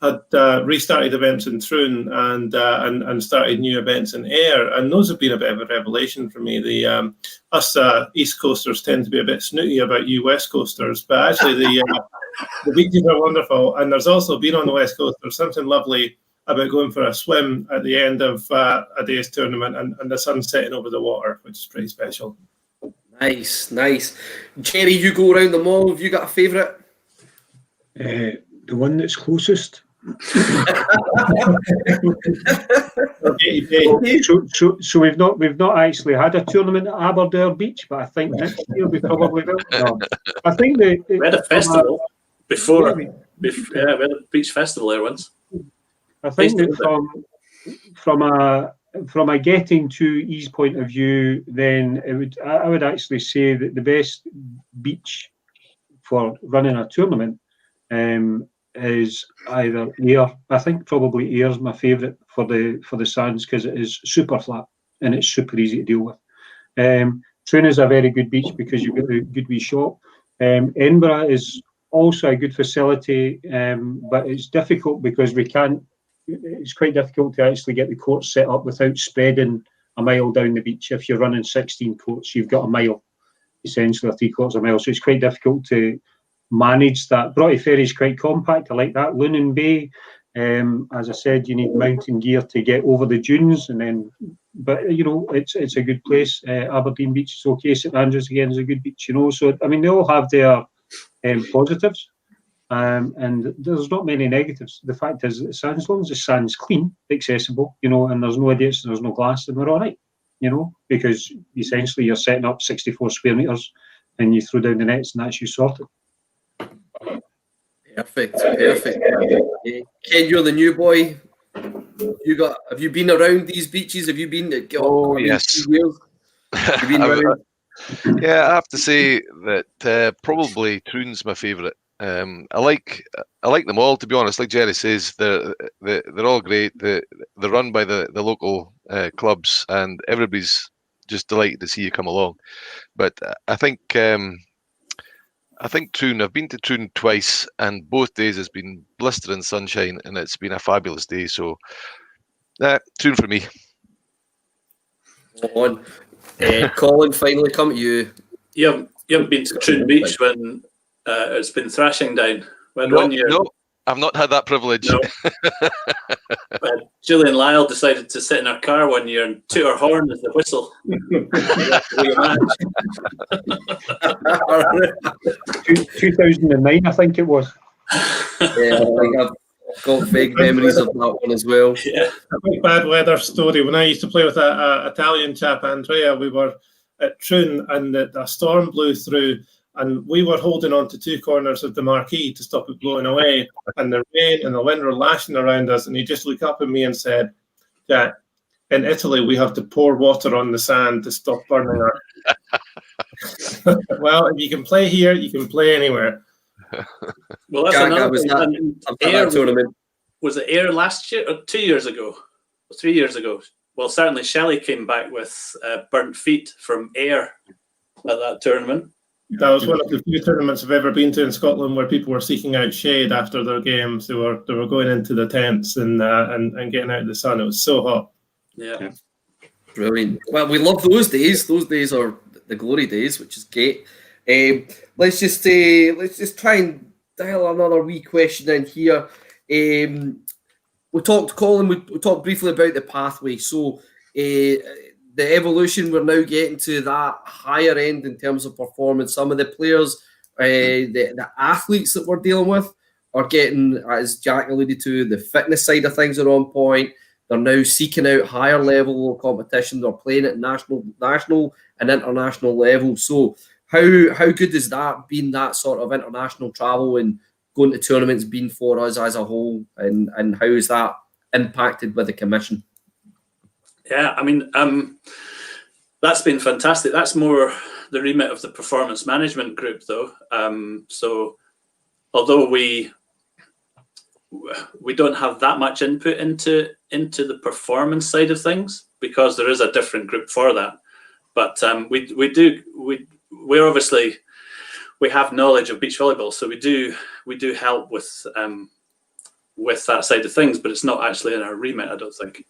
E: had restarted events in Troon and started new events in Ayr, and those have been a bit of a revelation for me. Us East Coasters tend to be a bit snooty about you West Coasters, but actually the beaches are wonderful, and there's also been on the West Coast, there's something lovely about going for a swim at the end of a day's tournament and the sun setting over the water, which is pretty special.
A: Nice. Jerry, you go around the mall. Have you got a favourite?
D: The one that's closest. So we've not actually had a tournament at Aberdare Beach, but I think next year we probably will. No. I think
C: we had a festival before. We had a beach festival there once.
D: I think that from a getting to ease point of view, then I would actually say that the best beach for running a tournament is either Ayr. I think probably Ayr is my favourite for the sands because it is super flat and it's super easy to deal with. Troon is a very good beach because you've got a good wee shop. Edinburgh is also a good facility, but it's difficult because it's quite difficult to actually get the courts set up without spreading a mile down the beach. If you're running 16 courts, you've got a mile, essentially, or 3/4 of a mile. So it's quite difficult to manage that. Broughty Ferry is quite compact. I like that. Lunan Bay, as I said, you need mountain gear to get over the dunes, but it's a good place. Aberdeen Beach is okay. St Andrews again is a good beach. So I mean they all have their positives, and there's not many negatives. The fact is, as long as the sand's clean, accessible, and there's no idiots, there's no glass, then we're all right. Because essentially you're setting up 64 square meters, and you throw down the nets, and that's you sorted.
A: Perfect. Ken, you're the new boy. Have you been around these beaches? Have you been?
B: Yes.
A: Have you been around?
B: Yeah, I have to say that probably Troon's my favourite. I like them all, to be honest. Like Jerry says, they're all great. They're run by the local clubs, and everybody's just delighted to see you come along. But I think Troon, I've been to Troon twice, and both days has been blistering sunshine, and it's been a fabulous day. So, Troon for me.
A: On. Colin, finally come to you.
C: You haven't been to Troon Beach when it's been thrashing down. One year.
B: No, I've not had that privilege.
C: No. Gillian Lyle decided to sit in her car one year and toot her horn as the whistle.
D: 2009, I think it was.
A: Yeah, I think I've got vague memories of that one as well.
C: Yeah.
E: A big bad weather story. When I used to play with an Italian chap, Andrea, we were at Troon and a storm blew through, and we were holding on to two corners of the marquee to stop it blowing away, and the rain and the wind were lashing around us, and he just looked up at me and said, "Jack, in Italy we have to pour water on the sand to stop burning our..." Well, if you can play here, you can play anywhere.
C: Well, that's
A: Jack,
C: another
A: that tournament.
C: Was it Ayr last year or 2 years ago? Or 3 years ago? Well, certainly Shelley came back with burnt feet from Ayr at that tournament.
E: That was one of the few tournaments I've ever been to in Scotland where people were seeking out shade after their games. They were going into the tents and getting out of the sun. It was so hot.
C: Yeah.
A: Brilliant. Well, we love those days. Those days are the glory days, which is great. Let's just try and dial another wee question in here. We talked, Colin, we talked briefly about the pathway. So the evolution, we're now getting to that higher end in terms of performance. Some of the players, the athletes that we're dealing with are getting, as Jack alluded to, the fitness side of things are on point. They're now seeking out higher level competition. They're playing at national and international level. So How good has that been, that sort of international travel and going to tournaments, been for us as a whole, and how is that impacted with the commission?
C: Yeah, I mean, that's been fantastic. That's more the remit of the performance management group, though. So although we don't have that much input into the performance side of things, because there is a different group for that. But we're obviously, we have knowledge of beach volleyball, so we do help with that side of things, but it's not actually in our remit, I don't think.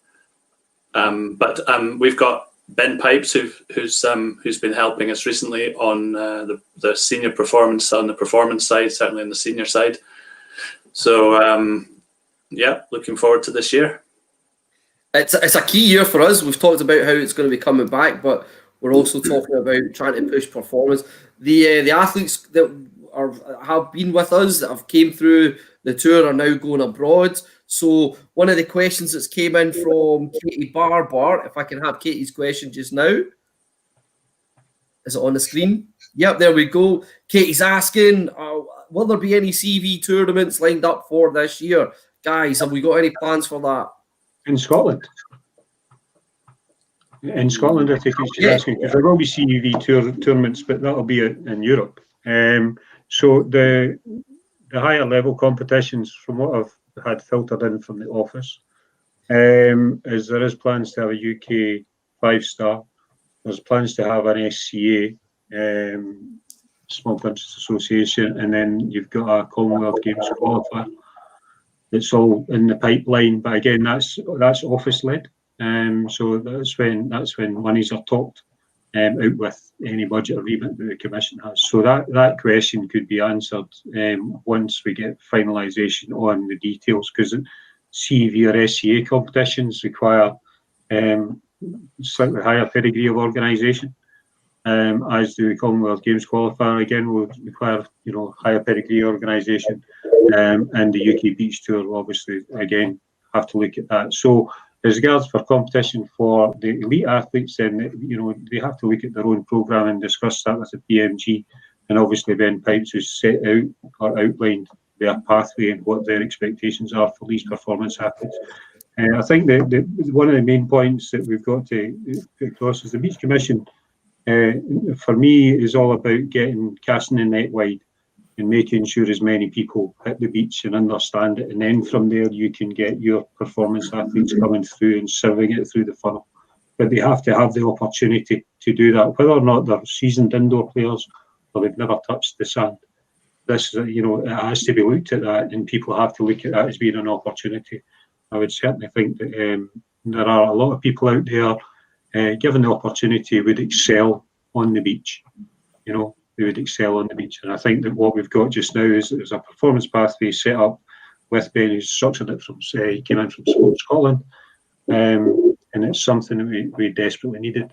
C: But we've got Ben Pipes, who's been helping us recently on the senior performance, on the performance side, certainly on the senior side. So yeah, looking forward to this year.
A: It's a key year for us. We've talked about how it's going to be coming back, but we're also talking about trying to push performance. The athletes that have been with us, that have came through the tour, are now going abroad. So one of the questions that's came in from Katie Barbar, if I can have Katie's question just now. Is it on the screen? Yep, there we go. Katie's asking, will there be any CV tournaments lined up for this year? Guys, have we got any plans for that?
D: In Scotland. In Scotland, I think she's asking, because there will be CUV tournaments, but that'll be in Europe. So the higher level competitions, from what I've had filtered in from the office, is there is plans to have a UK 5-star. There's plans to have an SCA, Small Countries Association, and then you've got a Commonwealth Games qualifier. It's all in the pipeline, but again, that's office led. So that's when monies are talked out with any budget or remit that the commission has. So that question could be answered once we get finalisation on the details, because CV or SCA competitions require slightly higher pedigree of organisation, as do the Commonwealth Games qualifier. Again, will require higher pedigree organisation, and the UK Beach Tour will obviously again have to look at that. So as regards for competition for the elite athletes, then they have to look at their own programme and discuss that with the PMG, and obviously Ben Pipes, who's set out or outlined their pathway and what their expectations are for these performance athletes. I think that one of the main points that we've got to put across is the Beach Commission, for me, is all about casting the net wide and making sure as many people hit the beach and understand it. And then from there, you can get your performance athletes coming through and serving it through the funnel. But they have to have the opportunity to do that, whether or not they're seasoned indoor players or they've never touched the sand. This, it has to be looked at that, and people have to look at that as being an opportunity. I would certainly think that there are a lot of people out there, given the opportunity, would excel on the beach. They would excel on the beach. And I think that what we've got just now is a performance pathway set up with Ben, who's structured it from, he came in from Sports Scotland, and it's something that we desperately needed.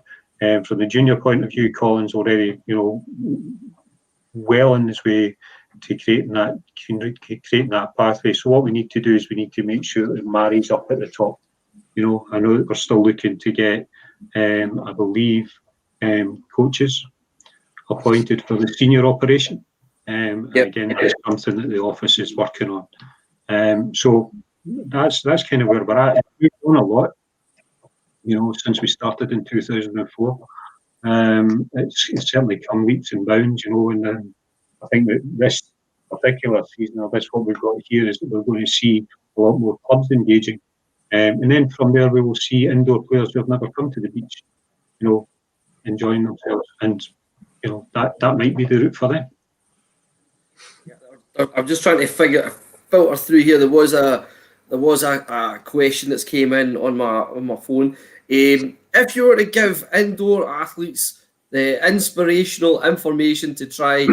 D: From the junior point of view, Colin's already, well on his way to creating that pathway. So what we need to do is we need to make sure that it marries up at the top. I know that we're still looking to get, I believe, coaches appointed for the senior operation. Again, that's something that the office is working on. So that's kind of where we're at. We've done a lot, since we started in 2004. It's certainly come leaps and bounds, and I think that this particular season, or this what we've got here, is that we're going to see a lot more clubs engaging. And then from there, we will see indoor players who have never come to the beach, enjoying themselves. And, that might be the route for them.
A: I'm just trying to filter through here. There was a question that's came in on my phone. If you were to give indoor athletes the inspirational information to try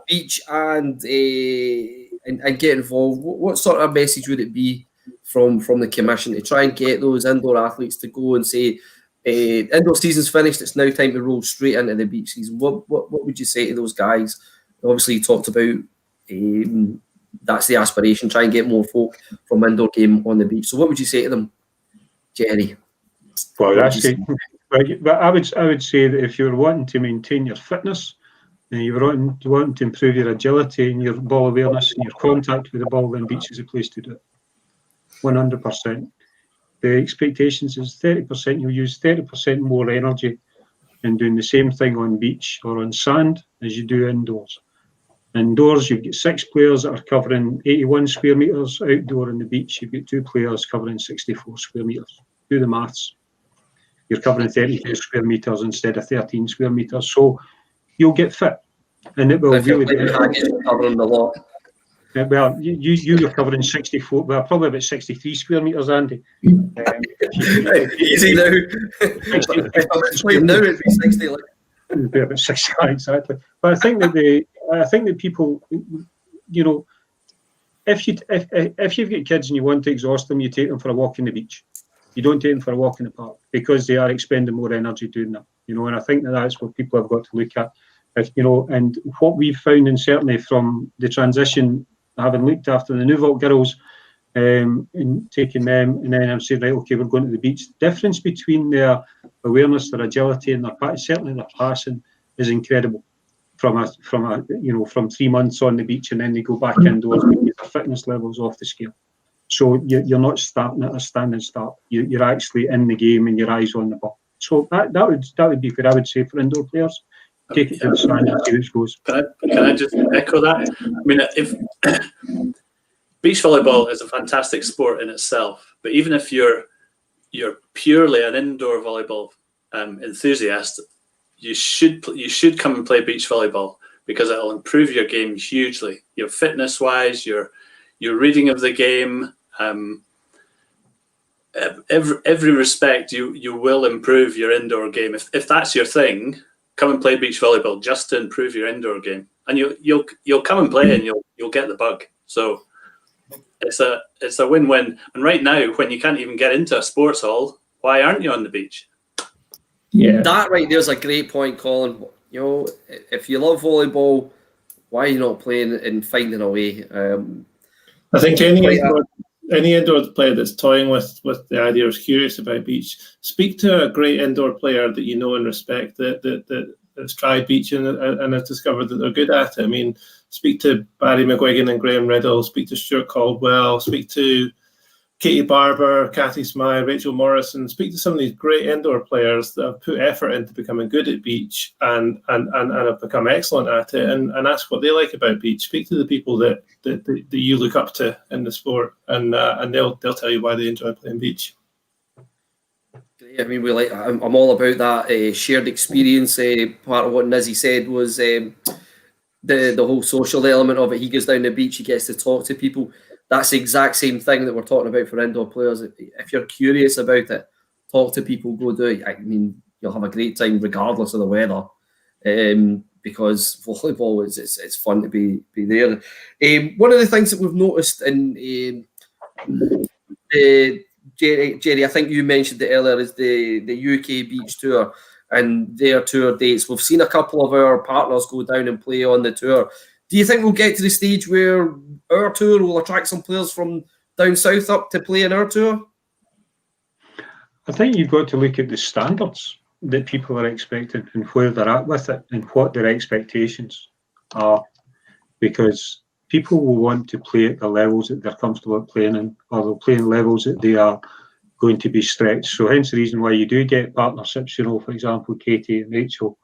A: beach and get involved, what sort of message would it be from the commission to try and get those indoor athletes to go and say, indoor season's finished, it's now time to roll straight into the beach season? What would you say to those guys? Obviously, you talked about that's the aspiration, try and get more folk from indoor game on the beach. So what would you say to them, Jerry?
D: Well, but I would say that if you're wanting to maintain your fitness, you want to improve your agility and your ball awareness and your contact with the ball, then beach is a place to do it. 100%. The expectations is 30%. You'll use 30% more energy in doing the same thing on beach or on sand as you do indoors. Indoors, you've got 6 players that are covering 81 square metres. Outdoor on the beach, you've got 2 players covering 64 square metres. Do the maths. You're covering 32 square metres instead of 13 square metres. So you'll get fit. And it will really be
A: covering the lot.
D: Well, you were covering 64, well, probably about 63 square metres, Andy.
A: Easy now. If I'm explaining now, it'd be 60. Like.
D: It'd be about 60, exactly. But I think that people, you know, if you've got kids and you want to exhaust them, you take them for a walk on the beach. You don't take them for a walk in the park because they are expending more energy doing that. You know, and I think that's what people have got to look at. You know, and what we've found, and certainly from the transition, having looked after the New Vault girls and taking them, and then I'm saying, right, okay, we're going to the beach. The difference between their awareness, their agility, and certainly their passing is incredible. From 3 months on the beach and then they go back indoors because their fitness levels off the scale. So you're not starting at a standing start. You're actually in the game and your eyes on the ball. So that would be what I would say for indoor players. Take it to the stand and see how it goes.
C: Can I just echo that? I mean, if beach volleyball is a fantastic sport in itself, but even if you're purely an indoor volleyball enthusiast, you should come and play beach volleyball because it'll improve your game hugely. Your fitness wise, your reading of the game, every respect, you will improve your indoor game. If that's your thing, come and play beach volleyball just to improve your indoor game, and you'll come and play and you'll get the bug. So it's a win-win. And right now, when you can't even get into a sports hall, why aren't you on the beach?
E: Yeah,
A: that right there's a great point, Colin. You know, if you love volleyball, why are you not playing and finding a way?
E: I think any indoor player that's toying with the idea or is curious about beach, speak to a great indoor player that you know and respect that has tried beach and has discovered that they're good at it. I mean, speak to Barry McGuigan and Graham Riddle, speak to Stuart Caldwell, speak to Katie Barber, Cathy Smythe, Rachel Morrison, speak to some of these great indoor players that have put effort into becoming good at beach and have become excellent at it, and ask what they like about beach. Speak to the people that you look up to in the sport, and they'll tell you why they enjoy playing beach.
A: I mean, I'm all about that shared experience. Part of what Nizzy said was the whole social element of it. He goes down the beach, he gets to talk to people. That's the exact same thing that we're talking about for indoor players. If you're curious about it, talk to people, go do it. I mean, you'll have a great time regardless of the weather, because volleyball it's fun to be there. One of the things that we've noticed in Jerry, I think you mentioned it earlier, is the UK Beach Tour and their tour dates. We've seen a couple of our partners go down and play on the tour. Do you think we'll get to the stage where our tour will attract some players from down south up to play in our tour?
D: I think you've got to look at the standards that people are expecting and where they're at with it and what their expectations are, because people will want to play at the levels that they're comfortable playing in, or they'll play in levels that they are going to be stretched. So hence the reason why you do get partnerships. You know, for example, Katie and Rachel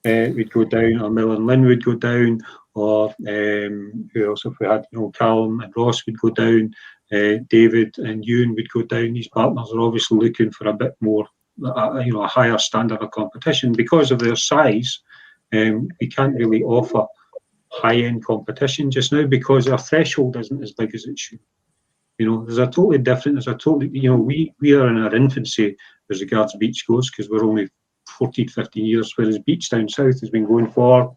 D: would go down, or Mel and Lynn would go down, or who else have we had? You know, Callum and Ross would go down, David and Ewan would go down. These partners are obviously looking for a bit more, a higher standard of competition. Because of their size, we can't really offer high-end competition just now because our threshold isn't as big as it should. You know, we are in our infancy as regards beach goes, because we're only 14, 15 years, whereas beach down south has been going for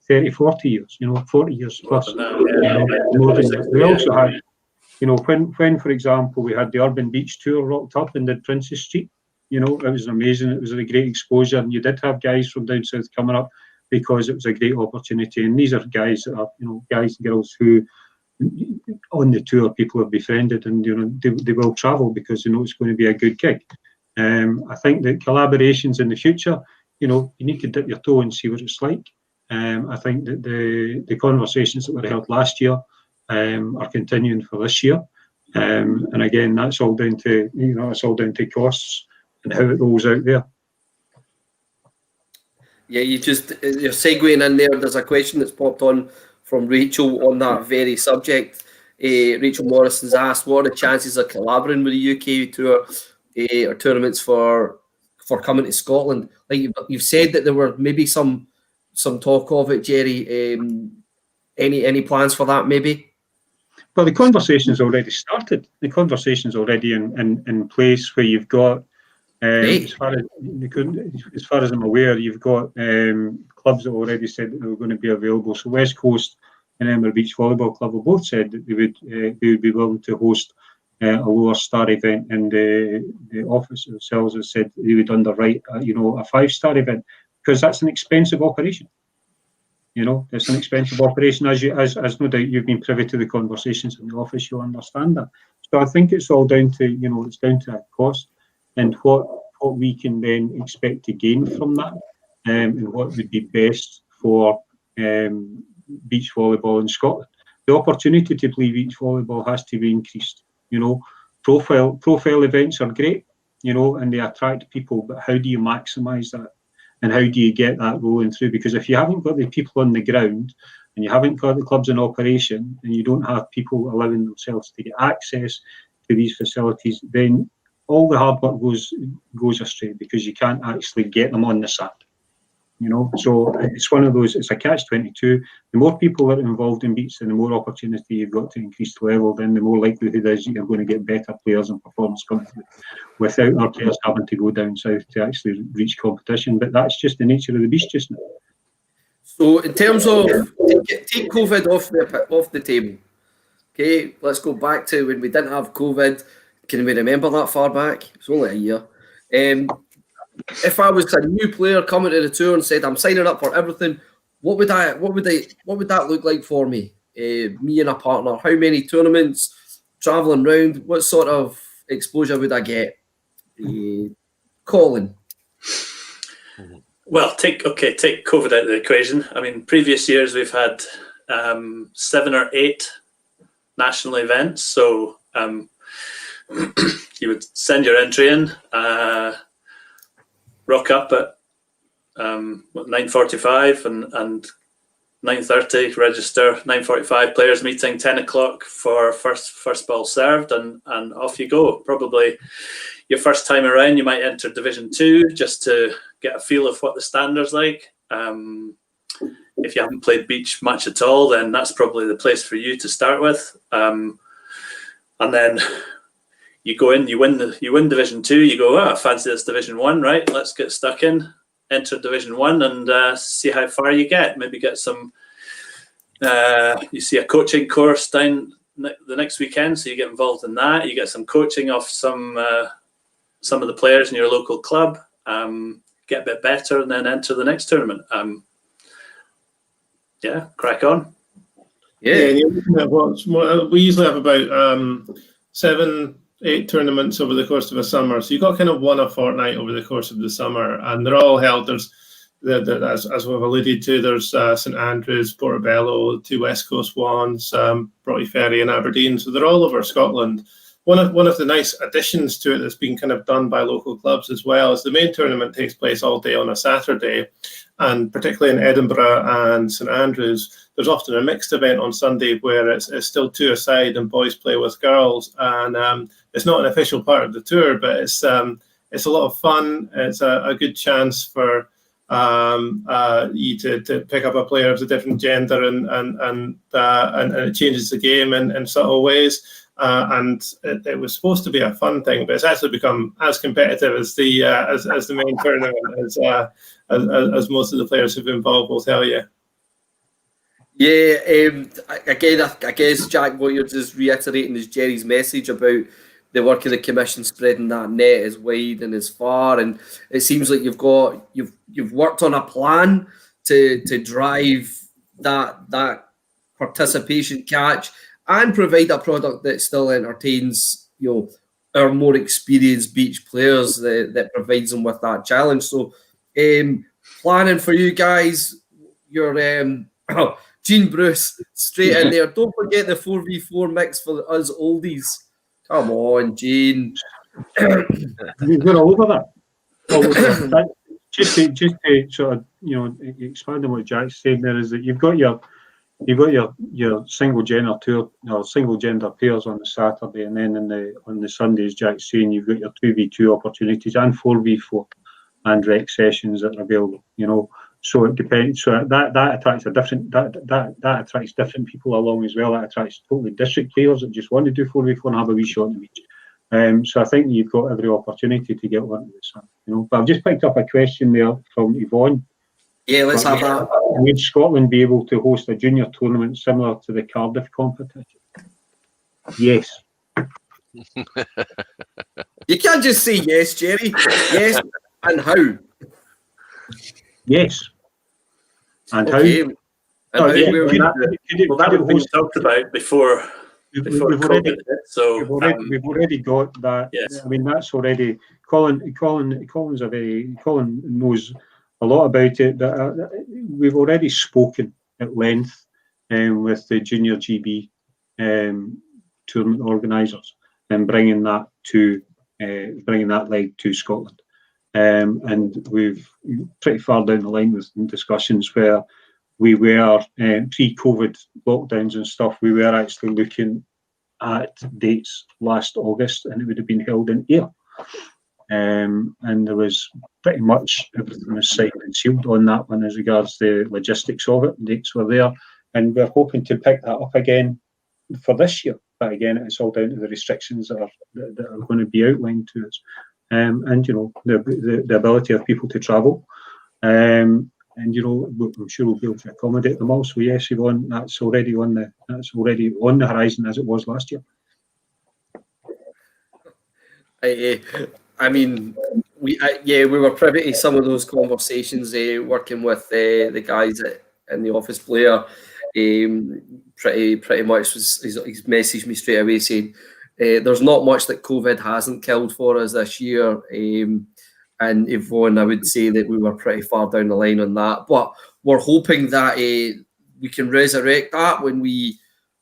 D: 30, 40 years, 40 years plus. More than that. We also had, when, for example, we had the Urban Beach Tour rocked up and did Princess Street, it was amazing. It was a great exposure, and you did have guys from down south coming up because it was a great opportunity. And these are guys that are, guys and girls who, on the tour, people have befriended, and they will travel because it's going to be a good gig. I think that collaborations in the future, you need to dip your toe and see what it's like. I think that the conversations that were held last year are continuing for this year. And again, that's all down to, it's all down to costs and how it rolls out there.
A: Yeah, you're segueing in there. There's a question that's popped on from Rachel on that very subject. Rachel Morrison's asked, what are the chances of collaborating with the UK tour or tournaments for coming to Scotland? Like you've said that there were maybe some talk of it, Jerry. Any plans for that, maybe?
D: Well, the conversation's already started. The conversation's already in place where you've got, as far as I'm aware, you've got clubs that already said that they were going to be available. So West Coast and Edinburgh Beach Volleyball Club have both said that they would be willing to host a lower star event, and the office themselves have said they would underwrite a 5-star event, because that's an expensive operation. It's an expensive operation, as no doubt you've been privy to the conversations in the office, you'll understand that. So I think it's all down to, it's down to cost and what we can then expect to gain from that, and what would be best for beach volleyball in Scotland. The opportunity to play beach volleyball has to be increased. Profile events are great, and they attract people, but how do you maximise that? And how do you get that rolling through? Because if you haven't got the people on the ground and you haven't got the clubs in operation and you don't have people allowing themselves to get access to these facilities, then all the hard work goes astray, because you can't actually get them on the sand. So it's one of those, it's a catch-22. The more people that are involved in beats and the more opportunity you've got to increase the level, then the more likelihood is you're going to get better players and performance coming through, without our players having to go down south to actually reach competition. But that's just the nature of the beast just now.
A: So in terms of, take COVID off the table. Okay, let's go back to when we didn't have COVID. Can we remember that far back? It's only a year. If I was a new player coming to the tour and said I'm signing up for everything, what would that look like for me? Me and a partner. How many tournaments? Traveling round. What sort of exposure would I get? Colin.
C: Well, take COVID out of the equation. I mean, previous years we've had 7 or 8 national events. So you would send your entry in. Rock up at 9:45 and 9:30 register, 9:45 players meeting, 10 o'clock for first ball served, and off you go. Probably your first time around, you might enter Division 2 just to get a feel of what the standard's like. If you haven't played beach much at all, then that's probably the place for you to start with. And then you go in, you win Division 2. You go, I fancy this Division 1, right? Let's get stuck in, enter Division 1, and see how far you get. Maybe get some. You see a coaching course down the next weekend, so you get involved in that. You get some coaching off some of the players in your local club. Get a bit better, and then enter the next tournament. Crack on.
E: Yeah, we usually have about 7-8 tournaments over the course of a summer. So you've got kind of one a fortnight over the course of the summer, and they're all held. There's, as we've alluded to, there's St Andrews, Portobello, 2 West Coast ones, Broughty Ferry and Aberdeen. So they're all over Scotland. One of the nice additions to it that's been kind of done by local clubs as well is the main tournament takes place all day on a Saturday, and particularly in Edinburgh and St Andrews, there's often a mixed event on Sunday where it's still 2-a-side and boys play with girls, and it's not an official part of the tour, but it's a lot of fun. It's a good chance for you to pick up a player of a different gender, and it changes the game in subtle ways. And it was supposed to be a fun thing, but it's actually become as competitive as the main tournament, as most of the players who've been involved will tell you.
A: Yeah, again, I guess, Jack, what you're just reiterating is Jerry's message about the work of the commission spreading that net as wide and as far, and it seems like you've worked on a plan to drive that participation catch and provide a product that still entertains, our more experienced beach players, that provides them with that challenge. So, planning for you guys, your Gene Bruce straight in there. Don't forget the 4v4 mix for us oldies. Come on, Gene.
D: We're all over that. All over that. Just to sort of, you know, expand on what Jack's saying there, is that you've got your single gender tour or single gender pairs on the Saturday, and then on the Sundays, Jack's saying you've got your 2v2 opportunities and 4v4 and rec sessions that are available. You know, so it depends. So that attracts that attracts different people along as well. That attracts totally district players that just want to do 4v4 and have a wee shot in the beach. So I think you've got every opportunity to get one of this. You know, but I've just picked up a question there from Yvonne.
A: Yeah, let's have that.
D: Would Scotland be able to host a junior tournament similar to the Cardiff competition? Yes.
A: You can't just say yes, Jerry. Yes, and how?
D: Yes. And
A: Okay.
D: how?
A: And how
C: yeah,
A: we're-
C: Well, that would be talked about before
D: We've
C: COVID
D: already,
C: hit. So
D: we've already got that.
C: Yes.
D: I mean, that's already. Colin knows a lot about it. But we've already spoken at length with the Junior GB tournament organisers and bringing that leg to Scotland. And we've pretty far down the line with discussions where we were pre-COVID lockdowns and stuff. We were actually looking at dates last August, and it would have been held in Ayr. And there was pretty much everything was signed and sealed on that one as regards the logistics of it. Dates were there, and we're hoping to pick that up again for this year. But again, it's all down to the restrictions that are going to be outlined to us, and you know the ability of people to travel. And you know, I'm sure we'll be able to accommodate them all. So yes, Yvonne, that's already on the horizon as it was last year.
A: I mean, we were privy to some of those conversations, working with the guys in the office. Blair, pretty much he's messaged me straight away saying there's not much that COVID hasn't killed for us this year. And Yvonne, I would say that we were pretty far down the line on that. But we're hoping that we can resurrect that when we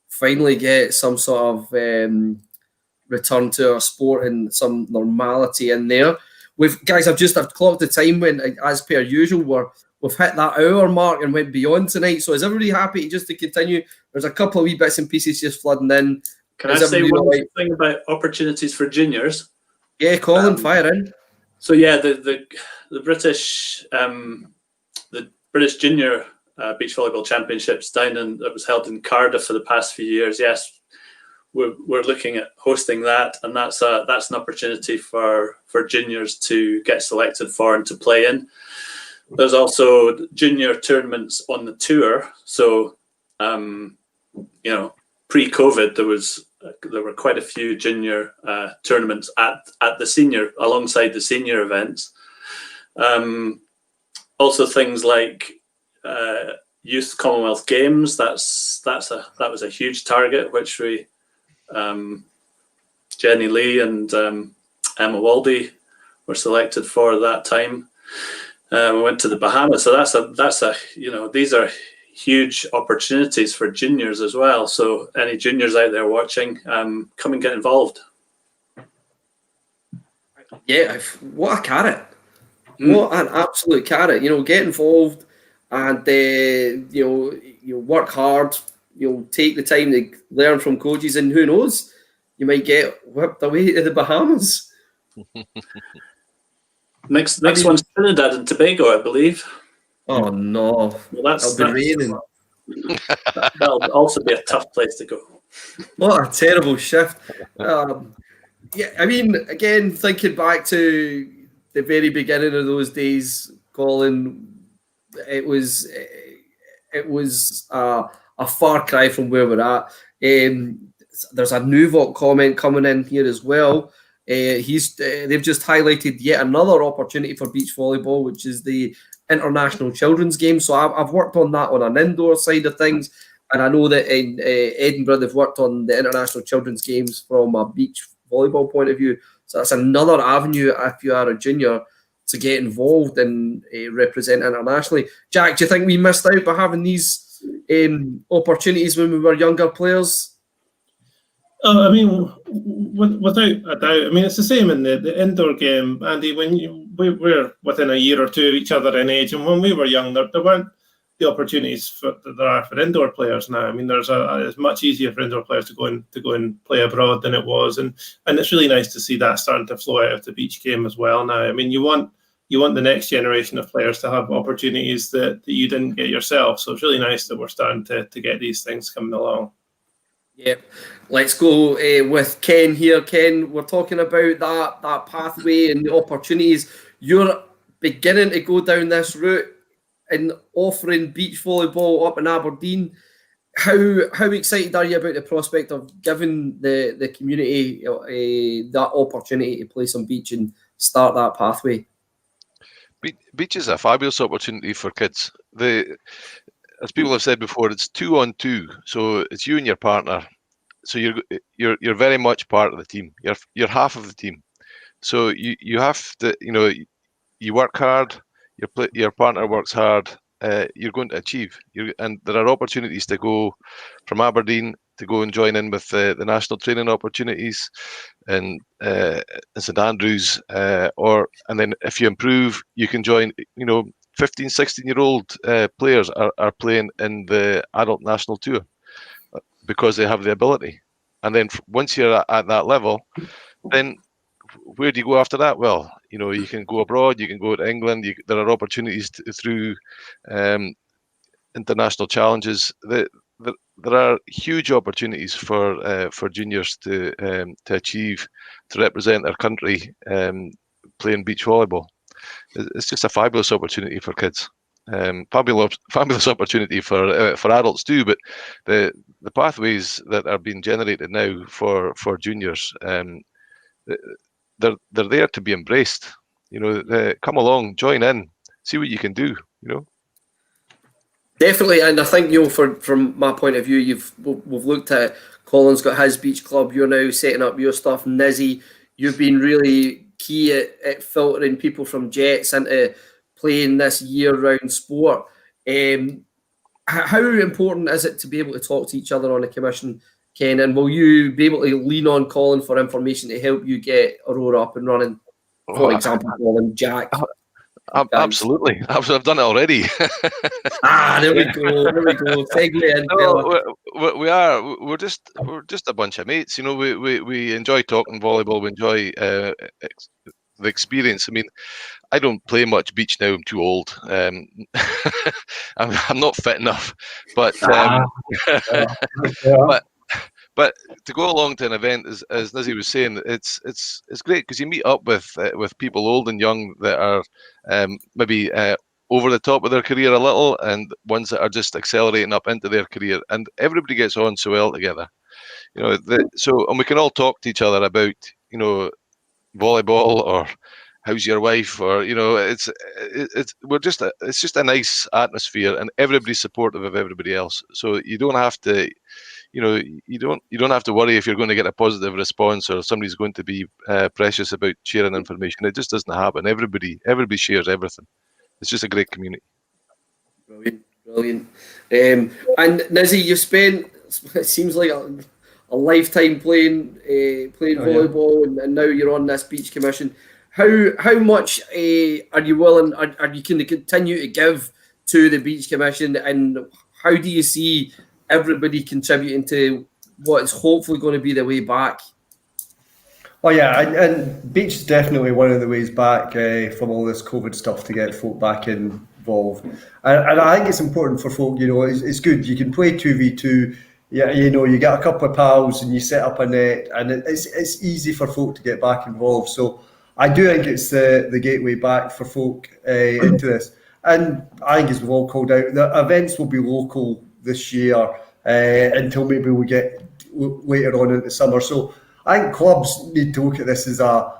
A: finally get some sort of return to our sport and some normality in there. I've clocked the time when, as per usual, we've hit that hour mark and went beyond tonight. So is everybody happy just to continue? There's a couple of wee bits and pieces just flooding in.
C: can I say one thing about opportunities for juniors?
A: Yeah, Colin, fire in.
C: So yeah, the British Junior Beach Volleyball Championships that was held in Cardiff for the past few years. Yes, we're looking at hosting that, and that's an opportunity for juniors to get selected for and to play in. There's also junior tournaments on the tour. So you know, pre-COVID there were quite a few junior tournaments at the senior, alongside the senior events. Also things like Youth Commonwealth Games. That was a huge target, which we Jenny Lee and Emma Waldy were selected for at that time. We went to the Bahamas, so that's a you know, these are huge opportunities for juniors as well. So any juniors out there watching, come and get involved.
A: Yeah, what a carrot. What an absolute carrot. You know, get involved and you work hard, take the time to learn from coaches, and who knows, you might get whipped away to the Bahamas.
C: Next one's Trinidad and Tobago, I believe.
A: Oh no.
C: Well,
A: It'll be raining.
C: That'll also be a tough place to go.
A: What a terrible shift. Yeah, I mean, again, thinking back to the very beginning of those days, Colin, it was a far cry from where we're at. There's a Nuvok comment coming in here as well. They've just highlighted yet another opportunity for beach volleyball, which is the International Children's Game. So I've worked on that on an indoor side of things, and I know that in Edinburgh they've worked on the International Children's Games from a beach volleyball point of view. So that's another avenue if you are a junior to get involved and represent internationally. Jack, do you think we missed out by having these opportunities when we were younger players?
E: I mean, without a doubt. I mean, it's the same in the indoor game, Andy. When we're within a year or two of each other in age, and when we were young, there weren't the opportunities that there are for indoor players now. I mean, it's much easier for indoor players to go and play abroad than it was, and it's really nice to see that starting to flow out of the beach game as well now. I mean, you want the next generation of players to have opportunities that you didn't get yourself. So it's really nice that we're starting to get these things coming along.
A: Yep. Let's go with Ken here. Ken, we're talking about that pathway and the opportunities. You're beginning to go down this route and offering beach volleyball up in Aberdeen. How excited are you about the prospect of giving the community that opportunity to play some beach and start that pathway?
B: Beach is a fabulous opportunity for kids. As people have said before, it's 2-on-2, so it's you and your partner. So you're very much part of the team. You're half of the team. So you have to, you work hard. Your partner works hard. You're going to achieve. And there are opportunities to go from Aberdeen to go and join in with the national training opportunities in St Andrews, and then if you improve, you can join. 15, 16-year-old players are playing in the adult national tour because they have the ability. And then once you're at that level, then where do you go after that? Well, you can go abroad, you can go to England. There are opportunities through international challenges. There are huge opportunities for juniors to achieve, to represent their country playing beach volleyball. It's just a fabulous opportunity for kids. Fabulous opportunity for adults too. But the pathways that are being generated now for juniors, they're there to be embraced. Come along, join in, see what you can do.
A: Definitely, and I think from my point of view, we've looked at Colin's got his beach club. You're now setting up your stuff. Nizzy, you've been really key at filtering people from Jets into playing this year-round sport. How important is it to be able to talk to each other on a commission, Ken? And will you be able to lean on Colin for information to help you get Aurora up and running? For example, Colin, Jack.
B: Absolutely. I've done it already.
A: There we go. Segue in.
B: No, we are. We're just a bunch of mates. We enjoy talking volleyball. We enjoy the experience. I mean, I don't play much beach now. I'm too old. I'm not fit enough. But but to go along to an event, as Nizzy was saying, it's great because you meet up with people old and young that are maybe over the top of their career a little, and ones that are just accelerating up into their career, and everybody gets on so well together. And we can all talk to each other about volleyball or how's your wife, or it's just a nice atmosphere, and everybody's supportive of everybody else. So you don't have to. You don't have to worry if you're going to get a positive response or somebody's going to be precious about sharing information. It just doesn't happen. Everybody shares everything. It's just a great community.
A: Brilliant. And Nizzy, you spent, it seems like a lifetime playing volleyball, and now you're on this beach commission. How much are you willing? Are you going to continue to give to the beach commission, and how do you see everybody contributing to what is hopefully going to be the way back?
F: Oh yeah, and beach is definitely one of the ways back from all this COVID stuff to get folk back involved. And I think it's important for folk. It's good. You can play 2v2. Yeah, you get a couple of pals and you set up a net, and it's easy for folk to get back involved. So I do think it's the gateway back for folk into this. And I think, as we've all called out, the events will be local this year until maybe we get later on into summer. So I think clubs need to look at this as I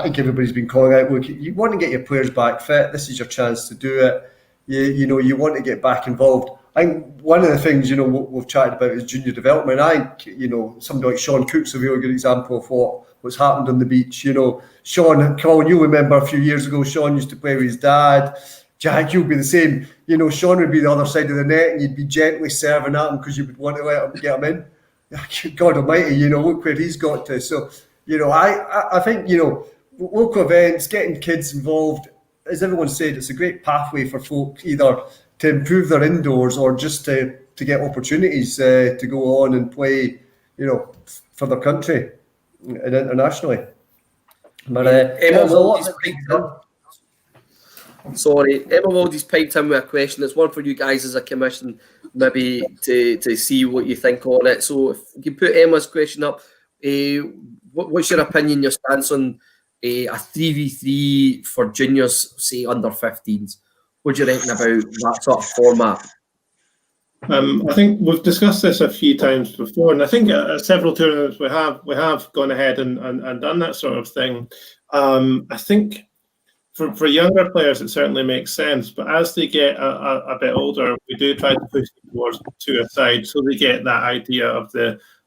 F: think everybody's been calling out, look, you want to get your players back fit. This is your chance to do it. You want to get back involved. I think one of the things, what we've chatted about is junior development. I think, somebody like Sean Cook's a really good example of what's happened on the beach. Sean, Colin, you remember a few years ago, Sean used to play with his dad. Jack, you'll be the same. Sean would be the other side of the net and you'd be gently serving at him because you would want to let him get him in. God almighty, look where he's got to. So, I think, local events, getting kids involved, as everyone said, it's a great pathway for folk either to improve their indoors or just to get opportunities to go on and play, for their country and internationally. But
A: Emma Waldy's piped in with a question. It's one for you guys as a commission, maybe to see what you think on it. So if you can put Emma's question up, what's your opinion, your stance on a 3v3 for juniors, say under 15s? What do you reckon about that sort of format?
E: I think we've discussed this a few times before, and I think at several tournaments we have gone ahead and done that sort of thing. I think for younger players it certainly makes sense, but as they get a bit older, we do try to push them towards two-a-side, so they get that idea of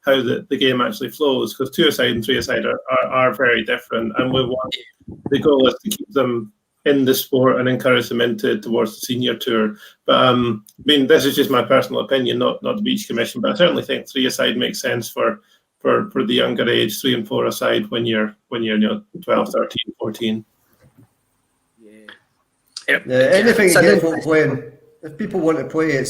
E: how the game actually flows, because two-a-side and three-a-side are very different, and the goal is to keep them in the sport and encourage them towards the senior tour. But this is just my personal opinion, not the Beach Commission, but I certainly think three-a-side makes sense for the younger age, 3 and 4-a-side when you're 12, 13, 14.
F: Yeah, anything to get folk playing. If people want to play,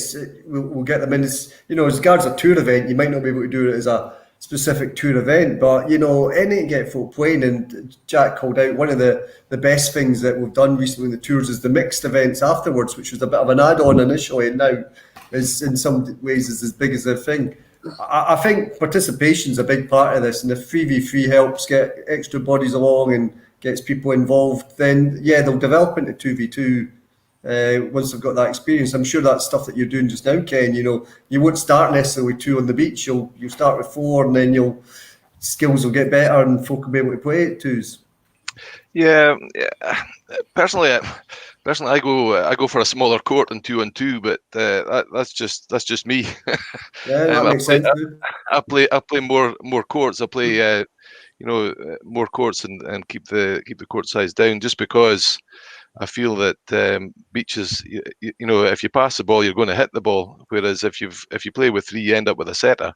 F: we'll get them in. As regards a tour event, you might not be able to do it as a specific tour event, but anything to get folk playing. And Jack called out one of the best things that we've done recently in the tours is the mixed events afterwards, which was a bit of an add-on initially, and now is in some ways is as big as their thing. I think participation is a big part of this, and if 3v3 helps get extra bodies along and gets people involved, then they'll develop into 2v2 once they've got that experience. I'm sure that's stuff that you're doing just now, Ken. You won't start necessarily with 2 on the beach. You'll start with 4, and then skills will get better, and folk will be able to play at 2s.
B: Yeah. Personally, I go for a smaller court than 2-on-2, but that's just me.
F: Yeah, that makes sense.
B: I play more courts. I play more courts and keep the court size down, just because I feel that beaches, if you pass the ball, you're going to hit the ball. Whereas if you play with 3, you end up with a setter,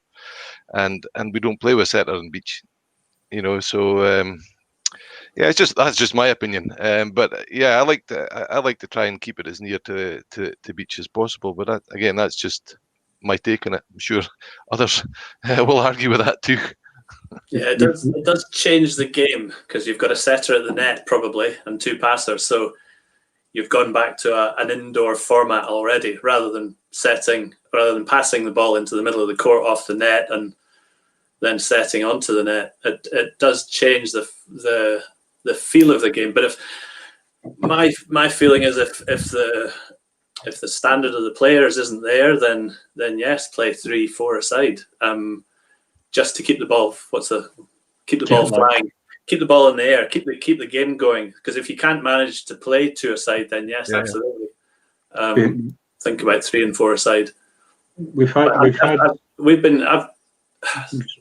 B: and we don't play with setter on beach. So that's just my opinion. But I like to try and keep it as near to beach as possible. But again, that's just my take on it. I'm sure others will argue with that too.
C: Yeah, it does change the game, because you've got a setter at the net probably and 2 passers, so you've gone back to an indoor format already, rather than passing the ball into the middle of the court off the net and then setting onto the net. It does change the feel of the game. But if my feeling is if the standard of the players isn't there, then yes, play 3-4 aside. Just to keep the ball, keep the ball flying, keep the ball in the air, keep the game going. Because if you can't manage to play 2-a-side, then yes, absolutely. Think about 3 and 4 aside. I've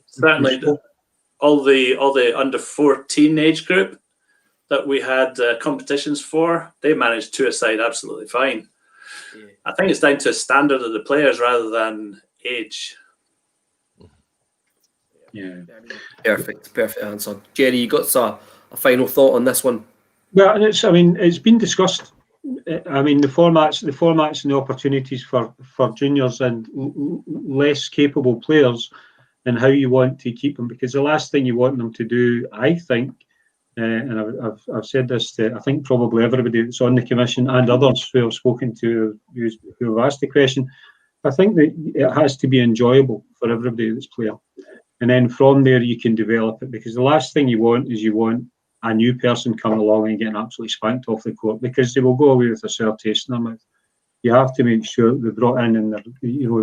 C: certainly all the under 14 age group that we had competitions for, they managed 2-a-side absolutely fine. Yeah. I think it's down to a standard of the players rather than age.
A: Yeah, perfect answer. Jerry, you got a final thought on this one?
D: Well, it's been discussed. The formats and the opportunities for juniors and less capable players, and how you want to keep them, because the last thing you want them to do, I think, and I've said this to I think probably everybody that's on the commission and others who I've spoken to who have asked the question, I think that it has to be enjoyable for everybody that's playing. And then from there you can develop it, because the last thing you want is a new person coming along and getting absolutely spanked off the court, because they will go away with a sour taste in their mouth. You have to make sure they're brought in and they're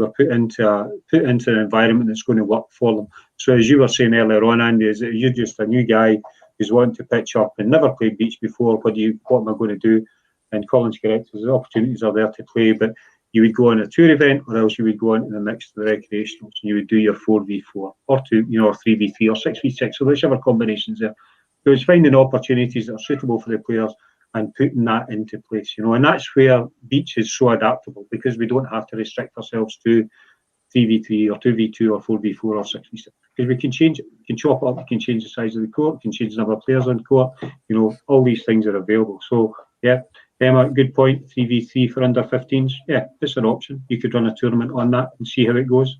D: put into an environment that's going to work for them. So as you were saying earlier on, Andy, is that you're just a new guy who's wanting to pitch up and never played beach before. What am I going to do? And Colin's correct, the opportunities are there to play, but you would go on a tour event, or else you would go on to the mix of the recreationals, and you would do your 4v4 or 3v3 or 6v6, or whichever combinations there. So it's finding opportunities that are suitable for the players and putting that into place, and that's where Beach is so adaptable, because we don't have to restrict ourselves to 3v3 or 2v2 or 4v4 or 6v6, because we can change it, we can chop it up, we can change the size of the court, we can change the number of players on court, all these things are available. So yeah, Emma, good point. 3v3 for under 15s, yeah, it's an option. You could run a tournament on that and see how it goes.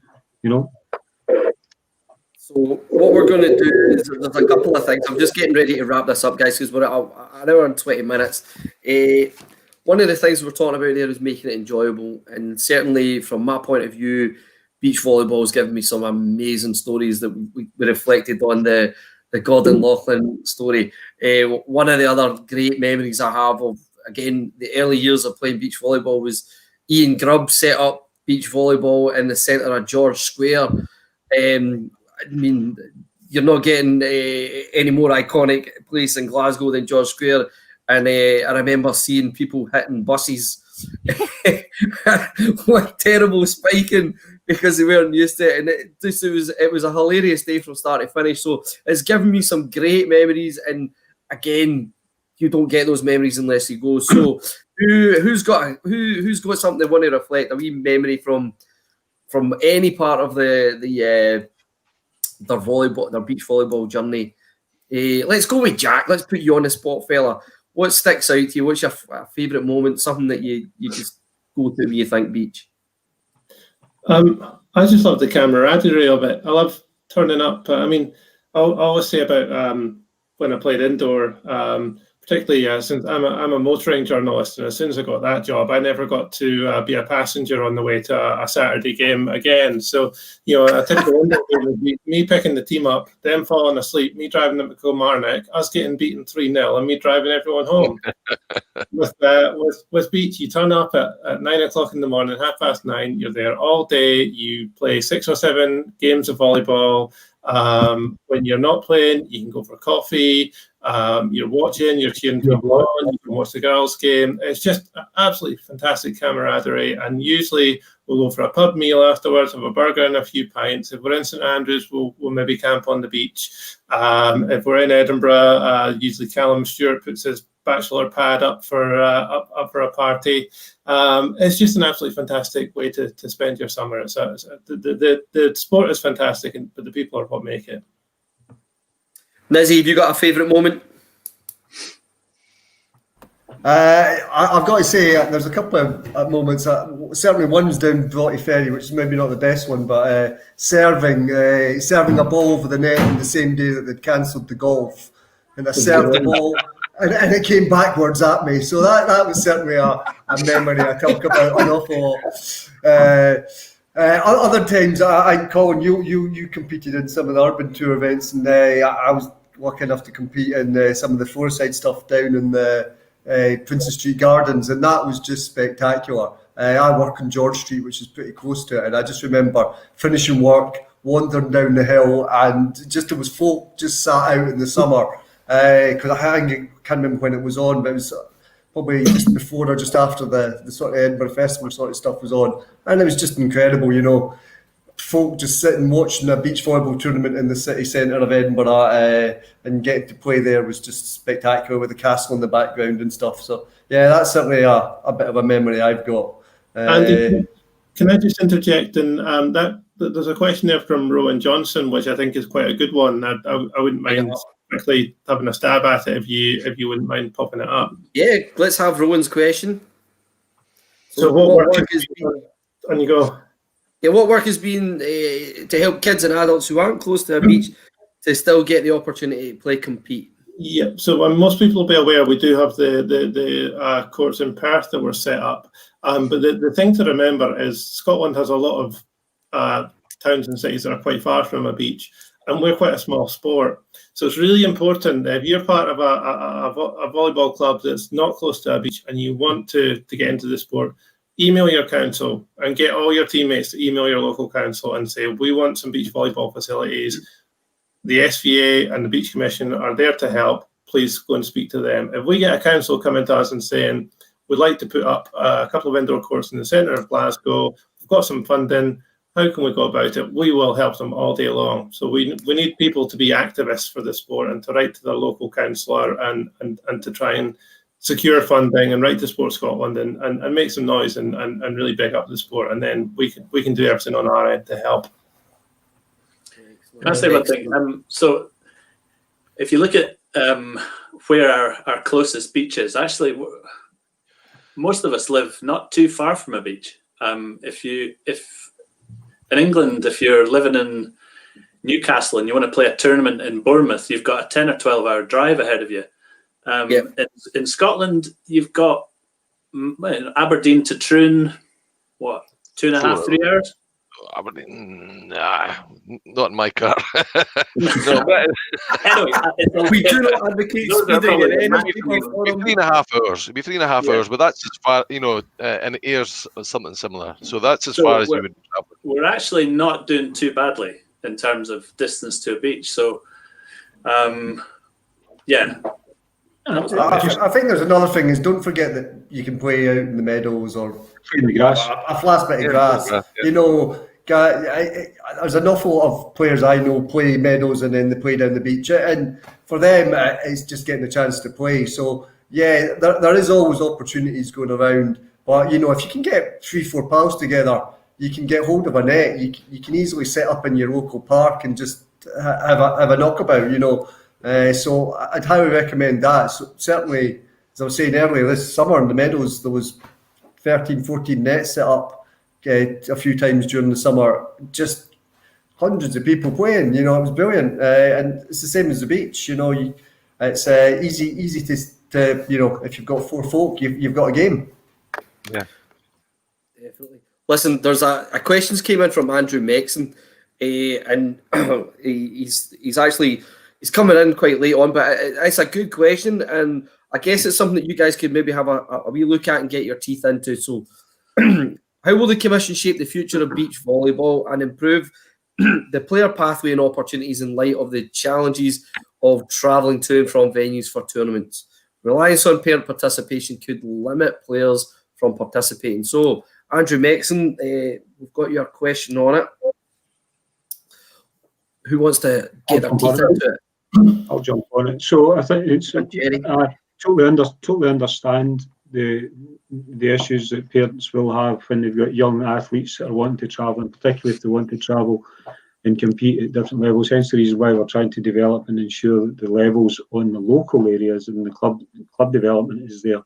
A: So what we're going to do is there's a couple of things. I'm just getting ready to wrap this up, guys, because we're at an hour and 20 minutes. One of the things we're talking about there is making it enjoyable, and certainly from my point of view, beach volleyball has given me some amazing stories that we reflected on the Gordon Laughlin story. One of the other great memories I have of, again, the early years of playing beach volleyball was Ian Grubb set up beach volleyball in the centre of George Square. I mean, you're not getting any more iconic place in Glasgow than George Square. And I remember seeing people hitting buses with terrible spiking because they weren't used to it. And it was a hilarious day from start to finish. So it's given me some great memories. And again, you don't get those memories unless you go. So who's got something they want to reflect, a wee memory from any part of their beach volleyball journey? Let's go with Jack. Let's put you on the spot, fella. What sticks out to you? What's your favourite moment? Something that you just go to when you think beach?
E: I just love the camaraderie of it. I love turning up. I mean, I always say about when I played indoor, particularly since I'm a motoring journalist, and as soon as I got that job, I never got to be a passenger on the way to a Saturday game again. So, a typical indoor game would be me picking the team up, them falling asleep, me driving them to Kilmarnock, us getting beaten 3-0, and me driving everyone home. With beach, you turn up at 9 o'clock in the morning, 9:30, you're there all day, you play 6 or 7 games of volleyball. When you're not playing, you can go for coffee. You're watching, you're cheering people on, you can watch the girls' game. It's just absolutely fantastic camaraderie. And usually we'll go for a pub meal afterwards, have a burger and a few pints. If we're in St Andrews, we'll maybe camp on the beach. If we're in Edinburgh, usually Callum Stewart puts his bachelor pad up for a party. It's just an absolutely fantastic way to spend your summer. The sport is fantastic, but the people are what make it.
A: Nizzy, have you got a favourite moment?
F: I've got to say, there's a couple of moments. Certainly, one's down Broughty Ferry, which is maybe not the best one, but serving a ball over the net on the same day that they'd cancelled the golf, and I served the ball, and it came backwards at me. So that was certainly a memory I talk about an awful lot. Other times, Colin, you competed in some of the urban tour events, and I was lucky enough to compete in some of the four-side stuff down in the Princes Street Gardens, and that was just spectacular. I work on George Street, which is pretty close to it, and I just remember finishing work, wandering down the hill, and there was folk just sat out in the summer, because I can't remember when it was on, but it was probably just before or just after the sort of Edinburgh Festival sort of stuff was on, and it was just incredible, folk just sitting watching a beach volleyball tournament in the city centre of Edinburgh, and getting to play there was just spectacular with the castle in the background and stuff. So yeah, that's certainly a bit of a memory I've got.
E: Andy, can I just interject? And that there's a question there from Rowan Johnson, which I think is quite a good one. I wouldn't mind quickly having a stab at it if you wouldn't mind popping it up.
A: Yeah, let's have Rowan's question.
E: So what work has been on you go?
A: Yeah, what work has been to help kids and adults who aren't close to a beach to still get the opportunity to compete?
E: Yeah, so most people will be aware we do have the courts in Perth that were set up. But the thing to remember is Scotland has a lot of towns and cities that are quite far from a beach, and we're quite a small sport. So it's really important if you're part of a volleyball club that's not close to a beach and you want to get into the sport, email your council and get all your teammates to email your local council and say, we want some beach volleyball facilities. The SVA and the Beach Commission are there to help. Please go and speak to them. If we get a council coming to us and saying, we'd like to put up a couple of indoor courts in the centre of Glasgow. We've got some funding. How can we go about it? We will help them all day long. So we need people to be activists for the sport and to write to their local councillor and to try and secure funding and write to Sport Scotland and make some noise and really big up the sport. And then we can do everything on our end to help.
C: Can I say one thing? So if you look at where our closest beach is, actually, most of us live not too far from a beach. If in England, if you're living in Newcastle and you want to play a tournament in Bournemouth, you've got a 10 or 12 hour drive ahead of you. In Scotland, you've got Aberdeen to Troon, what, 2.5, 3 hours?
B: Aberdeen, nah, not in my car.
C: Anyway,
A: We do not advocate speeding in any
B: It'd be 3.5 hours. It'd be 3.5 hours, but that's as far, and Ayres or something similar. So that's as far as you would travel.
C: We're actually not doing too badly in terms of distance to a beach. So, yeah.
F: I think there's another thing is don't forget that you can play out in the meadows or
D: In the grass.
F: a flat bit of grass. There's an awful lot of players I know play meadows and then they play down the beach, and for them it's just getting a chance to play. So yeah, there is always opportunities going around, but if you can get 3-4 pals together, you can get hold of a net. You can easily set up in your local park and just have a knockabout. So I'd highly recommend that. So certainly, as I was saying earlier, this summer in the meadows there was 13, 14 nets set up a few times during the summer. Just hundreds of people playing. It was brilliant, and it's the same as the beach. It's easy to if you've got 4 folk, you've got a game.
B: Yeah,
A: definitely. Listen, there's a questions came in from Andrew Mexon, and he's coming in quite late on, but it's a good question, and I guess it's something that you guys could maybe have a wee look at and get your teeth into. So, how will the Commission shape the future of beach volleyball and improve the player pathway and opportunities in light of the challenges of travelling to and from venues for tournaments? Reliance on parent participation could limit players from participating. So, Andrew Mexon, we've got your question on it. Who wants to get their teeth into it?
D: I'll jump on it. So I think I totally understand the issues that parents will have when they've got young athletes that are wanting to travel, and particularly if they want to travel and compete at different levels. Hence the reason why we're trying to develop and ensure that the levels on the local areas and the club development is there.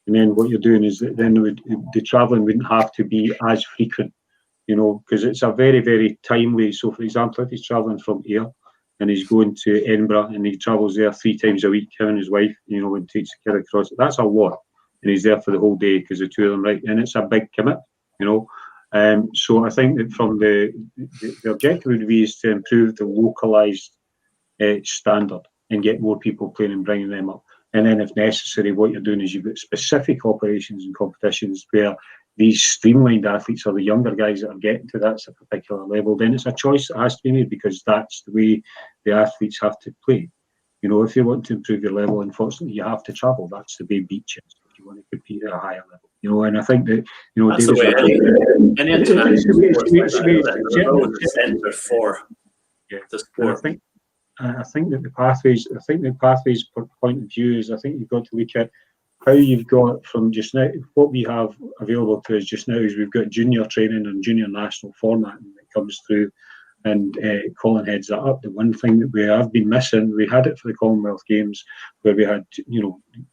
D: And then what you're doing is that then the travelling wouldn't have to be as frequent, because it's a very, very timely. So, for example, if he's travelling from here and he's going to Edinburgh and he travels there 3 times a week, him and his wife, and takes the kid across, that's a lot. And he's there for the whole day because the two of them, right? And it's a big commit, So I think that from the objective would be is to improve the localised standard and get more people playing and bringing them up. And then if necessary, what you're doing is you've got specific operations and competitions where these streamlined athletes are the younger guys that are getting to that particular level. Then it's a choice that has to be made because that's the way the athletes have to play. If you want to improve your level, unfortunately, you have to travel. That's the way beach is if you want to compete at a higher level. And I think that,
C: that's the way any international sports centre for the sport.
D: I think that the pathways point of view is, I think you've got to look at how you've got from just now. What we have available to us just now is we've got junior training and junior national format that comes through, and Colin heads that up. The one thing that we have been missing, we had it for the Commonwealth Games where we had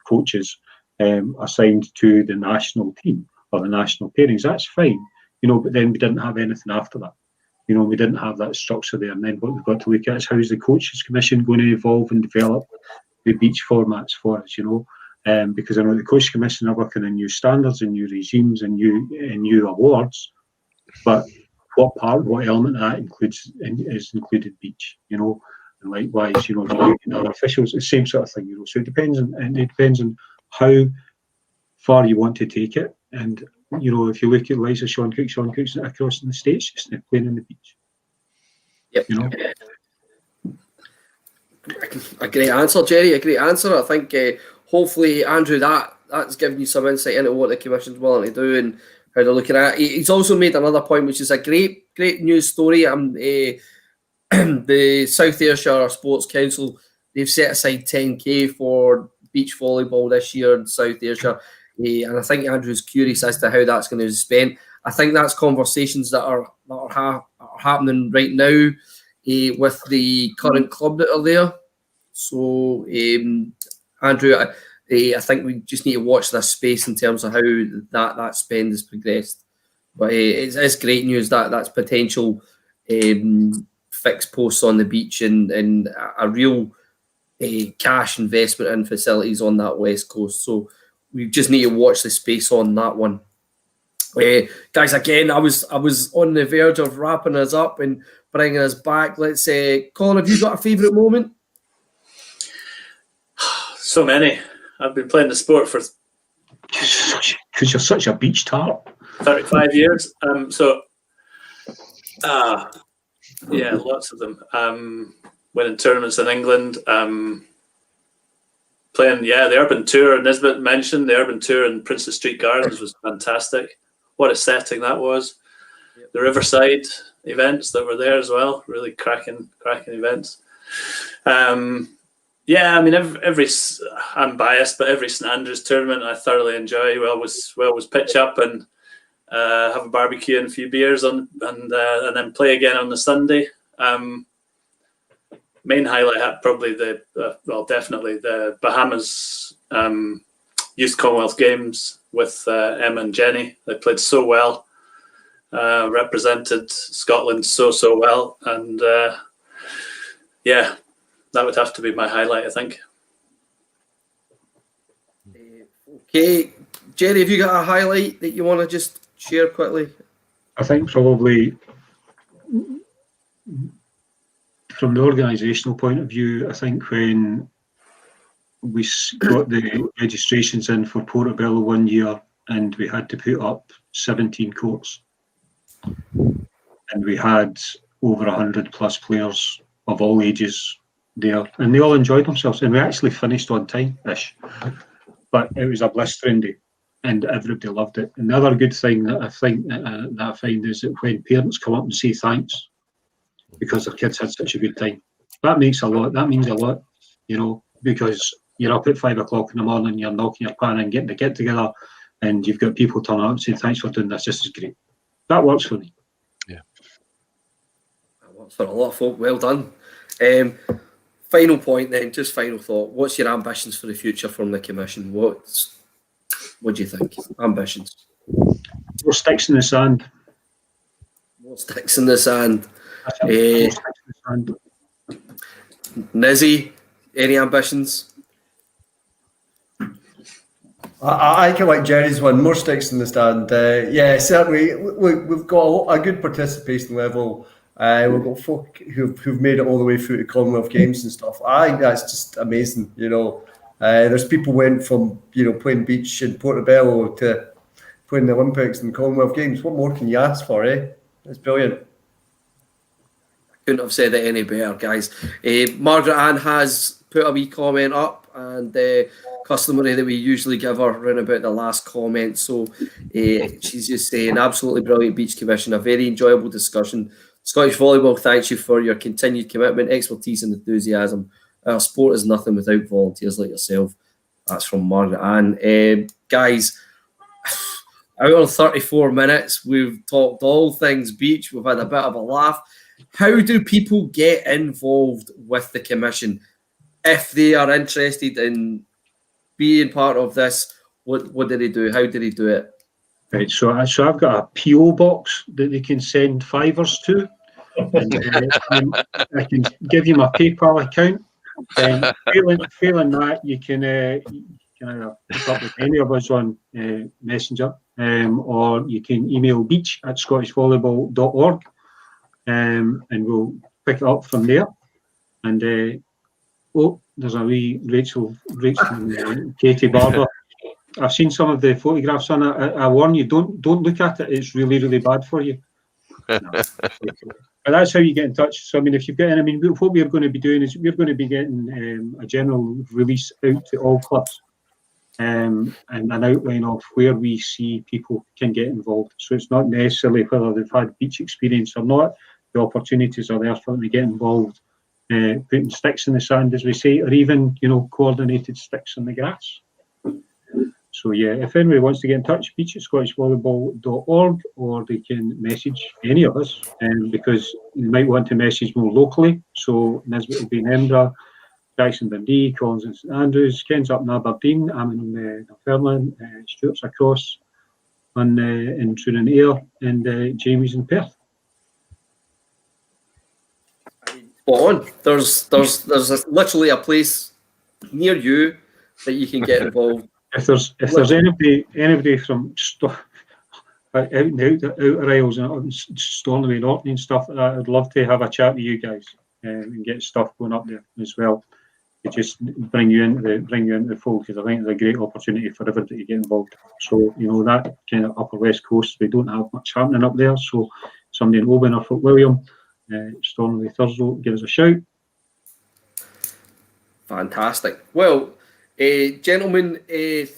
D: coaches assigned to the national team or the national pairings. That's fine, but then we didn't have anything after that. We didn't have that structure there. And then what we've got to look at is how is the Coaches Commission going to evolve and develop the beach formats for us, because I know the Coaches Commission are working on new standards and new regimes and new awards, but what element of that is included beach, and likewise, if you look at other officials, the same sort of thing, So it depends on how far you want to take it. And if you look at Liza Sean Cook's across in the States, just playing on the beach.
A: Yep. A great answer, Jerry. A great answer. I think hopefully, Andrew, that that's given you some insight into what the commission's willing to do and how they're looking at it. He's also made another point, which is a great news story. The South Ayrshire Sports Council, they've set aside 10k for beach volleyball this year in South Ayrshire, and I think Andrew's curious as to how that's going to be spent. I think that's conversations that are happening right now with the current club that are there. So, Andrew, I think we just need to watch this space in terms of how that spend has progressed. But it's great news that that's potential fixed posts on the beach and a real cash investment in facilities on that west coast. So we just need to watch the space on that one. Guys, again, I was on the verge of wrapping us up and bringing us back. Let's say, Colin, have you got a favourite moment?
C: So many. I've been playing the sport for
D: Because you're such a beach tart.
C: 35 years. Yeah, lots of them. Winning tournaments in England. Playing, the Urban Tour, Nisbet mentioned, the Urban Tour in Princess Street Gardens was fantastic. What a setting that was. The Riverside events that were there as well, really cracking events. Yeah, I mean, every I'm biased, but every St Andrews tournament I thoroughly enjoy. We always pitch up and have a barbecue and a few beers and then play again on the Sunday. Main highlight probably definitely the Bahamas Youth Commonwealth Games with Emma and Jenny. They played so well, represented Scotland so well, and yeah. That would have to be my highlight, I think.
A: Okay, Jerry, have you got a highlight that you want to just share quickly?
D: I think probably from the organisational point of view, I think when we got the registrations in for Portobello one year and we had to put up 17 courts and we had over 100 plus players of all ages there, and they all enjoyed themselves, and we actually finished on time-ish, but it was a blistering day and everybody loved it. And the other good thing that I think that I find is that when parents come up and say thanks because their kids had such a good time, that means a lot, because you're up at 5 o'clock in the morning, you're knocking your pan and getting the get together, and you've got people turning up and saying thanks for doing this is great. That works for me.
B: Yeah,
A: That works for a lot of folk. Well done. Final point then, just final thought. What's your ambitions for the future from the commission? What do you think? Ambitions?
D: More sticks in the sand.
A: More sticks in the sand.
D: More sticks in the sand.
A: Nizzy, any ambitions?
F: I kind of like Jerry's one, more sticks in the stand. Yeah, certainly. We've got a good participation level. We've got folk who've made it all the way through to Commonwealth Games and stuff. I think that's just amazing. There's people went from playing beach in Portobello to playing the Olympics and Commonwealth Games. What more can you ask for? It's brilliant.
A: Couldn't have said it any better, guys. Margaret Ann has put a wee comment up, and customary that we usually give her around about the last comment. So she's just saying, absolutely brilliant Beach Commission, a very enjoyable discussion. Scottish Volleyball thanks you for your continued commitment, expertise and enthusiasm. Our sport is nothing without volunteers like yourself. That's from Margaret Ann. Guys, out of 34 minutes, we've talked all things beach. We've had a bit of a laugh. How do people get involved with the commission? If they are interested in being part of this, what do they do? How do they do it?
D: Right, so I've got a PO box that they can send fivers to. And, I can give you my PayPal account. Failing that, you can either pick up with any of us on Messenger, or you can email beach@scottishvolleyball.org, and we'll pick it up from there. And there's a wee Rachel and Katie Barber. I've seen some of the photographs on it. I warn you, don't look at it. It's really, really bad for you. But that's how you get in touch. So, I mean, if you've got any, what we're going to be doing is we're going to be getting a general release out to all clubs. and an outline of where we see people can get involved. So it's not necessarily whether they've had beach experience or not. The opportunities are there for them to get involved, putting sticks in the sand, as we say, or even, coordinated sticks in the grass. So yeah, if anybody wants to get in touch, beach@scottishvolleyball.org, or they can message any of us, because you might want to message more locally. So Nisbet will be in Edinburgh, Jackson Dundee, Collins in St Andrews, Ken's up in Aberdeen, I'm in Dunfermline, Stuart's across in Truro-in-Ayr, and Jamie's in Perth.
A: Spot on. There's literally a place near you that you can get involved.
D: If there's anybody from out in the outer Isles and Stornoway and Orkney and stuff like that, I'd love to have a chat with you guys and get stuff going up there as well. To just bring you into the fold, because I think it's a great opportunity for everybody to get involved. So that kind of upper west coast, we don't have much happening up there. So somebody in Oban or Fort William, Stornoway, Thursday, give us a shout.
A: Fantastic. Well, gentlemen,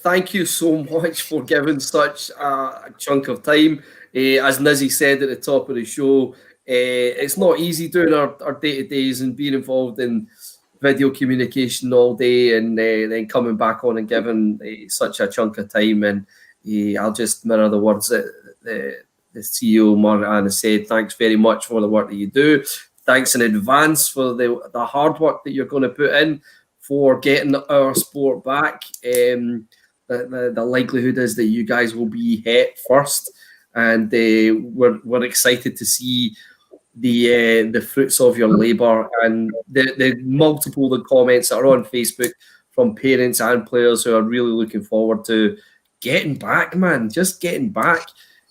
A: thank you so much for giving such a chunk of time. As Nizzy said at the top of the show, it's not easy doing our day-to-days and being involved in video communication all day, and then coming back on and giving such a chunk of time. And I'll just mirror the words that the CEO Martin has said. Thanks very much for the work that you do. Thanks in advance for the hard work that you're going to put in for getting our sport back. The likelihood is that you guys will be hit first, and we're excited to see the fruits of your labour, and the multiple comments that are on Facebook from parents and players who are really looking forward to getting back, man. Just getting back.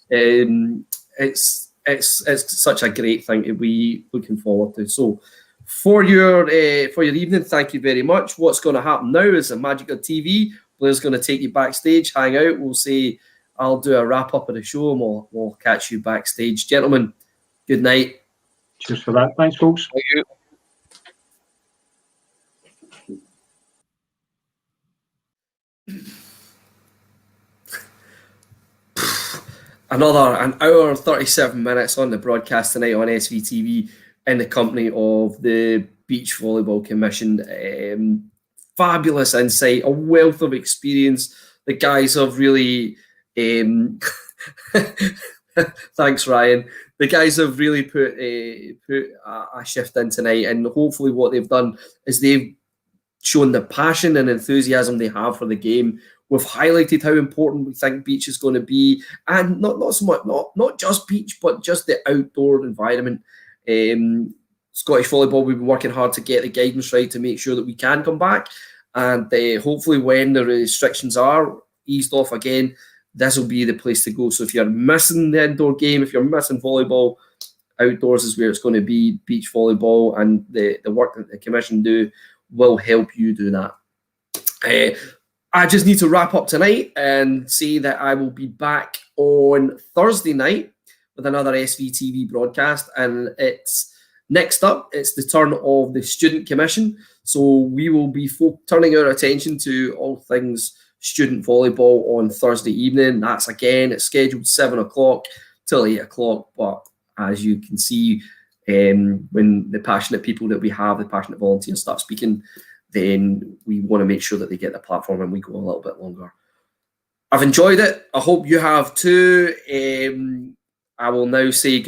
A: It's such a great thing to be looking forward to. So for your evening, thank you very much. What's going to happen now is a Magic of TV. Blair's going to take you backstage, hang out. We'll say I'll do a wrap up of the show, and we'll catch you backstage. Gentlemen, good night.
D: Cheers for that. Thanks, folks.
B: Thank you.
A: Another an hour and 37 minutes on the broadcast tonight on SVTV in the company of the Beach Volleyball Commission. Fabulous insight, a wealth of experience. The guys have really... Thanks, Ryan. The guys have really put a shift in tonight, and hopefully what they've done is they've shown the passion and enthusiasm they have for the game. We've highlighted how important we think beach is going to be, and not so much, not just beach, but just the outdoor environment. Scottish Volleyball, we've been working hard to get the guidance right to make sure that we can come back, and hopefully when the restrictions are eased off again, this will be the place to go. So if you're missing the indoor game, if you're missing volleyball, outdoors is where it's going to be. Beach volleyball and the work that the Commission do will help you do that. I just need to wrap up tonight and say that I will be back on Thursday night with another SVTV broadcast, and it's next up, it's the turn of the Student Commission. So we will be turning our attention to all things student volleyball on Thursday evening. That's again, it's scheduled 7 o'clock till 8 o'clock. But as you can see, when the passionate people that we have, the passionate volunteers start speaking, then we want to make sure that they get the platform and we go a little bit longer. I've enjoyed it. I hope you have too. I will now say goodbye.